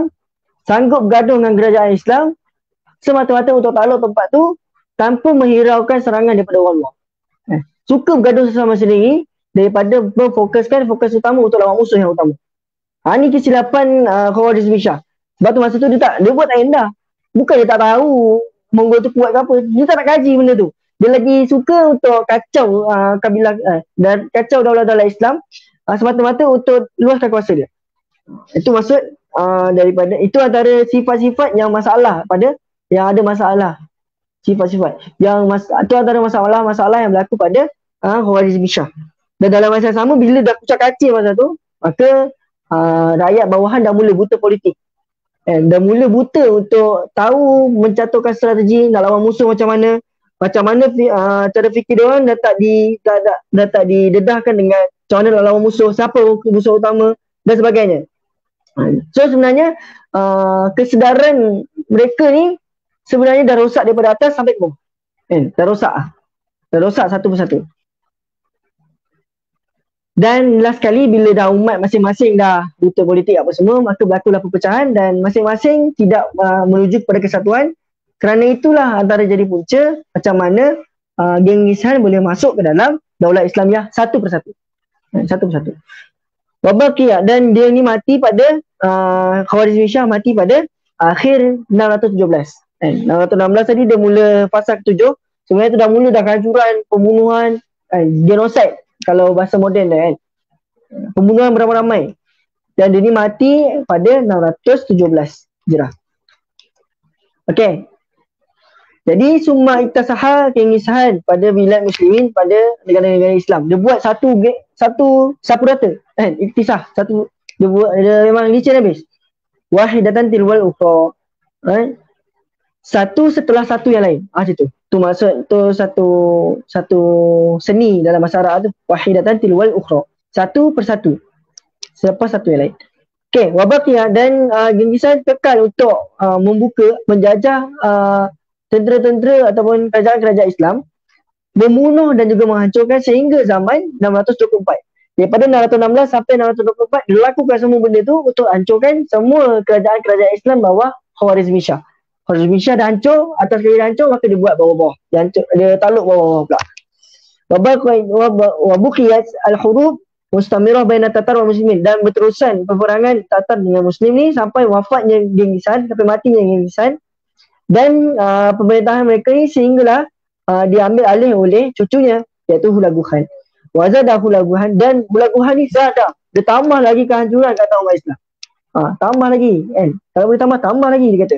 sanggup bergaduh dengan kerajaan Islam semata-mata untuk takluk tempat tu tanpa menghiraukan serangan daripada orang luar. Suka bergaduh sesama sendiri daripada memfokuskan fokus utama untuk lawan musuh yang utama. Ini kesilapan Khawarizmi Shah. Sebab tu masa tu dia buat tak endah. Bukan dia tak tahu Mongol tu kuat ke apa. Dia tak nak kaji benda tu. Dia lagi suka untuk kacau kabilah dan kacau daulah-daulah Islam semata-mata untuk luaskan kuasa dia. Itu maksud daripada itu antara sifat-sifat yang masalah pada yang ada masalah. Sifat-sifat yang itu antara masalah yang berlaku pada Khawarizmi Shah. Dan dalam masa yang sama bila dah kucak kacir masa tu, maka rakyat bawahan dah mula buta politik. Dah mula buta untuk tahu mencaturkan strategi nak lawan musuh macam mana cara fikir diorang dah tak didedahkan dengan macam mana nak lawan musuh, siapa musuh utama dan sebagainya. So sebenarnya kesedaran mereka ni sebenarnya dah rosak daripada atas sampai ke bawah. Dah rosak satu persatu. Dan last kali bila dah umat masing-masing dah buta politik apa semua, maka berlakulah perpecahan dan masing-masing tidak menuju kepada kesatuan. Kerana itulah antara jadi punca macam mana Genghis Khan boleh masuk ke dalam Daulah Islamiah satu persatu. Wabaqiyah, dan dia ni mati pada Khawarizmi Shah mati pada akhir 617. 616 tadi dia mula fasa ke-7. Sebenarnya tu dah mula dah kehancuran, pembunuhan, genocide kalau bahasa moden dah kan. Pembunuhan beramai-ramai. Dan dia ni mati pada 617 Hijrah. Okey. Jadi summa iktasaha Genghis Khan pada bilad muslimin, pada negara-negara Islam. Dia buat satu sapu rata. Iktisah satu, dia memang licin habis. Wahidatan tilwal ukhra. Satu setelah satu yang lain. Macam tu. Tu maksud tu satu seni dalam bahasa Arab tu, wahidatan tilwal ukhra. Satu persatu. Selepas satu yang lain. Okey, wabaqiyah, dan Genghis Khan kekal untuk membuka, menjajah tentera-tentera ataupun kerajaan-kerajaan Islam, membunuh dan juga menghancurkan sehingga zaman 624. Daripada 616 sampai 624 dilakukan semua benda tu untuk hancurkan semua kerajaan-kerajaan Islam bawah Khawarizmi Shah. Khawarizmi Shah dah hancur, atas kali dah hancur, maka dia buat bawah-bawah. Dia takluk bawah-bawah pula. Wabuqiyat al-hurub mustamirah baina Tatar wa muslimin, dan berterusan peperangan Tatar dengan Muslim ni sampai wafatnya Genghis Khan, sampai matinya Genghis Khan. Dan pemerintahan mereka ni sehinggalah diambil alih oleh cucunya, iaitu Hulagu Khan. Wazada Hulagu Khan, dan Hulagu Khan ni zada, dia tambah lagi kehancuran kata umat Islam. Tambah lagi kan. Kalau boleh tambah lagi dia kata.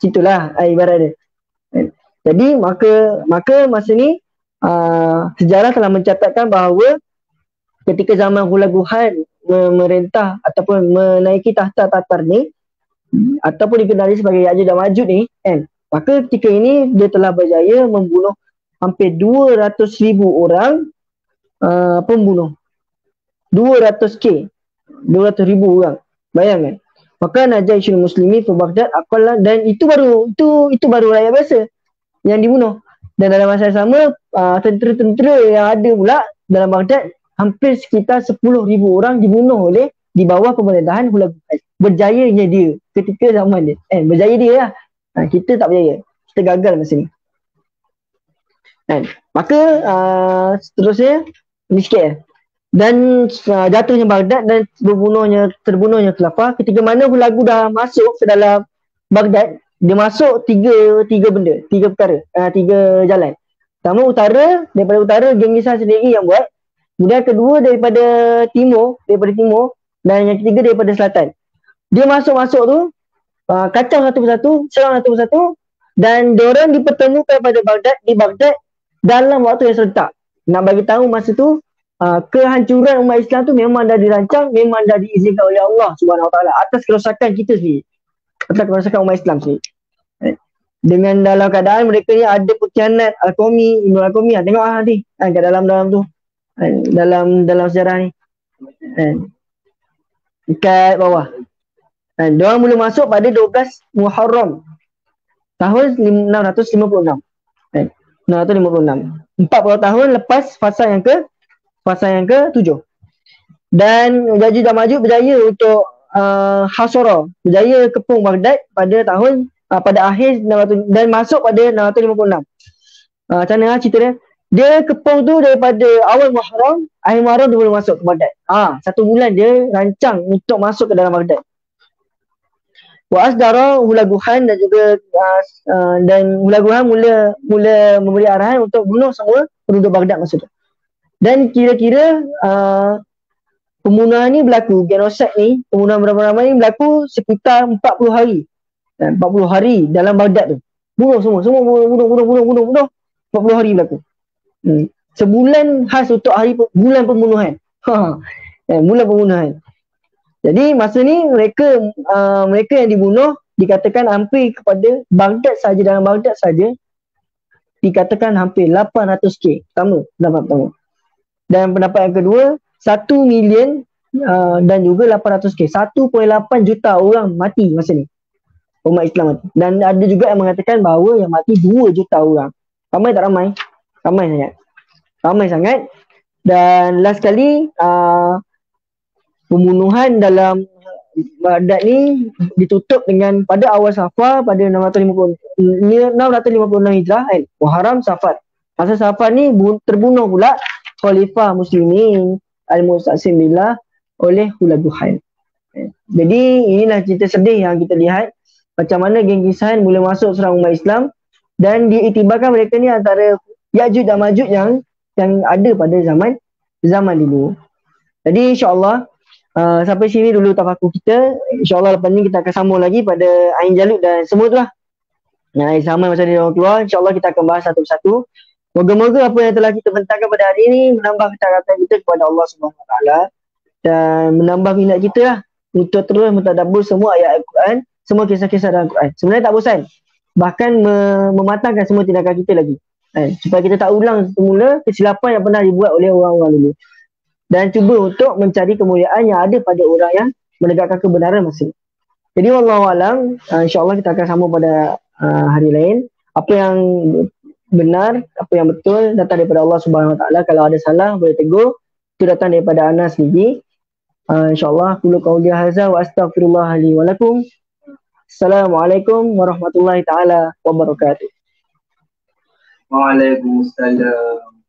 Itulah ibarat dia. Jadi maka masa ni sejarah telah mencatatkan bahawa ketika zaman Hulagu Khan memerintah ataupun menaiki tahta Tatar ni, ataupun dikenali sebagai Ya'juj dan Ma'juj ni kan, maka ketika ini dia telah berjaya membunuh hampir 200,000 orang pembunuh. 200,000 orang. Bayangkan. Maka Najaishul Muslimin fi Baghdad aqalla, dan itu baru rakyat biasa yang dibunuh. Dan dalam masa yang sama tentera-tentera yang ada pula dalam Baghdad hampir sekitar 10,000 orang dibunuh oleh di bawah pemerintahan Hulagu Khan. Berjayanya dia ketika zaman dia. Berjaya dia lah. Kita tak berjaya. Kita gagal masa ni. Maka seterusnya ni sikit dan jatuhnya Baghdad dan terbunuhnya khilafah. Ketika mana Hulagu dah masuk ke dalam Baghdad, dia masuk tiga benda, tiga perkara, tiga jalan. Pertama daripada utara Genghis Khan sendiri yang buat. Kemudian kedua daripada timur, dan yang ketiga daripada selatan. Dia masuk tu kacau satu persatu, serang satu persatu, dan diorang dipertemukan di Baghdad dalam waktu yang serentak. Nak bagi tahu masa tu kehancuran umat Islam tu memang dah dirancang, memang dah diizinkan oleh Allah Subhanahu Wa Taala atas kerosakan kita sendiri, atas kerosakan umat Islam sendiri. Dengan dalam keadaan mereka ni ada pengkhianat Al-Qami, Ibn Al-Qami, tengok ni kat dalam tu, dalam sejarah ni, dekat bawah. Diorang mula masuk pada 12 Muharram tahun 656. 656. 40 tahun lepas fasa yang ke-7. Dan Yajuj dan Majuj berjaya untuk Hasara, berjaya kepung Baghdad pada akhir 600, dan masuk pada 656. Macam mana cerita dia? Dia kepung tu daripada awal Muharram, akhir Muharram dia boleh masuk ke Baghdad. 1 bulan dia rancang untuk masuk ke dalam Baghdad. Wa asdara Hulaguhan, dan juga dan Hulaguhan mula memberi arahan untuk bunuh semua penduduk Baghdad masa tu. Dan kira-kira pembunuhan ni berlaku, genosid ni, pembunuhan beramai-ramai ni berlaku sekitar 40 hari. 40 hari dalam Baghdad tu. Bunuh semua bunuh. 40 hari berlaku. Sebulan khas untuk bulan pembunuhan. Bulan pembunuhan. Jadi masa ni mereka yang dibunuh dikatakan hampir kepada Baghdad saja, dalam Baghdad saja dikatakan hampir 800k. Pendapat pertama. Dan pendapat yang kedua, 1 million dan juga 800k. 1.8 juta orang mati masa ni. Umat Islam mati. Dan ada juga yang mengatakan bahawa yang mati 2 juta orang. Ramai tak ramai? Ramai sangat. Dan last kali pembunuhan dalam Baghdad ni ditutup dengan pada awal Safar pada 656 Hijrah, Muharram Safar. Masa Safar ni terbunuh pula Khalifah Muslimin Al-Musta'sim Billah oleh Hulaguhan. Jadi inilah cerita sedih yang kita lihat macam mana geng Kisahan mula masuk serang umat Islam, dan diiktibarkan mereka ni antara Yajuj dan Majuj yang ada pada zaman dulu. Jadi insyaAllah sampai sini dulu tafakur kita. InsyaAllah lepas ni kita akan sambung lagi pada Ain Jalut dan semua tu lah. Sama masa dia orang keluar, insyaAllah kita akan bahas satu persatu. Moga-moga apa yang telah kita bentangkan pada hari ini menambah ketaatan kita kepada Allah SWT dan menambah minat kita lah untuk terus mentadabbur semua ayat Al-Quran, semua kisah-kisah dalam Al-Quran. Sebenarnya tak bosan, bahkan mematangkan semua tindakan kita lagi, supaya kita tak ulang semula kesilapan yang pernah dibuat oleh orang-orang dulu, dan cuba untuk mencari kemuliaan yang ada pada orang yang menegakkan kebenaran masa ini. Jadi wallahualam, insyaAllah kita akan sambung pada hari lain. Apa yang benar, apa yang betul datang daripada Allah Subhanahu Wa Taala. Kalau ada salah boleh tegur, itu datang daripada Ana sendiri. InsyaAllah qulu qawli hadza wa astaghfirullah li wa lakum. Assalamualaikum warahmatullahi taala wabarakatuh. Waalaikumsalam.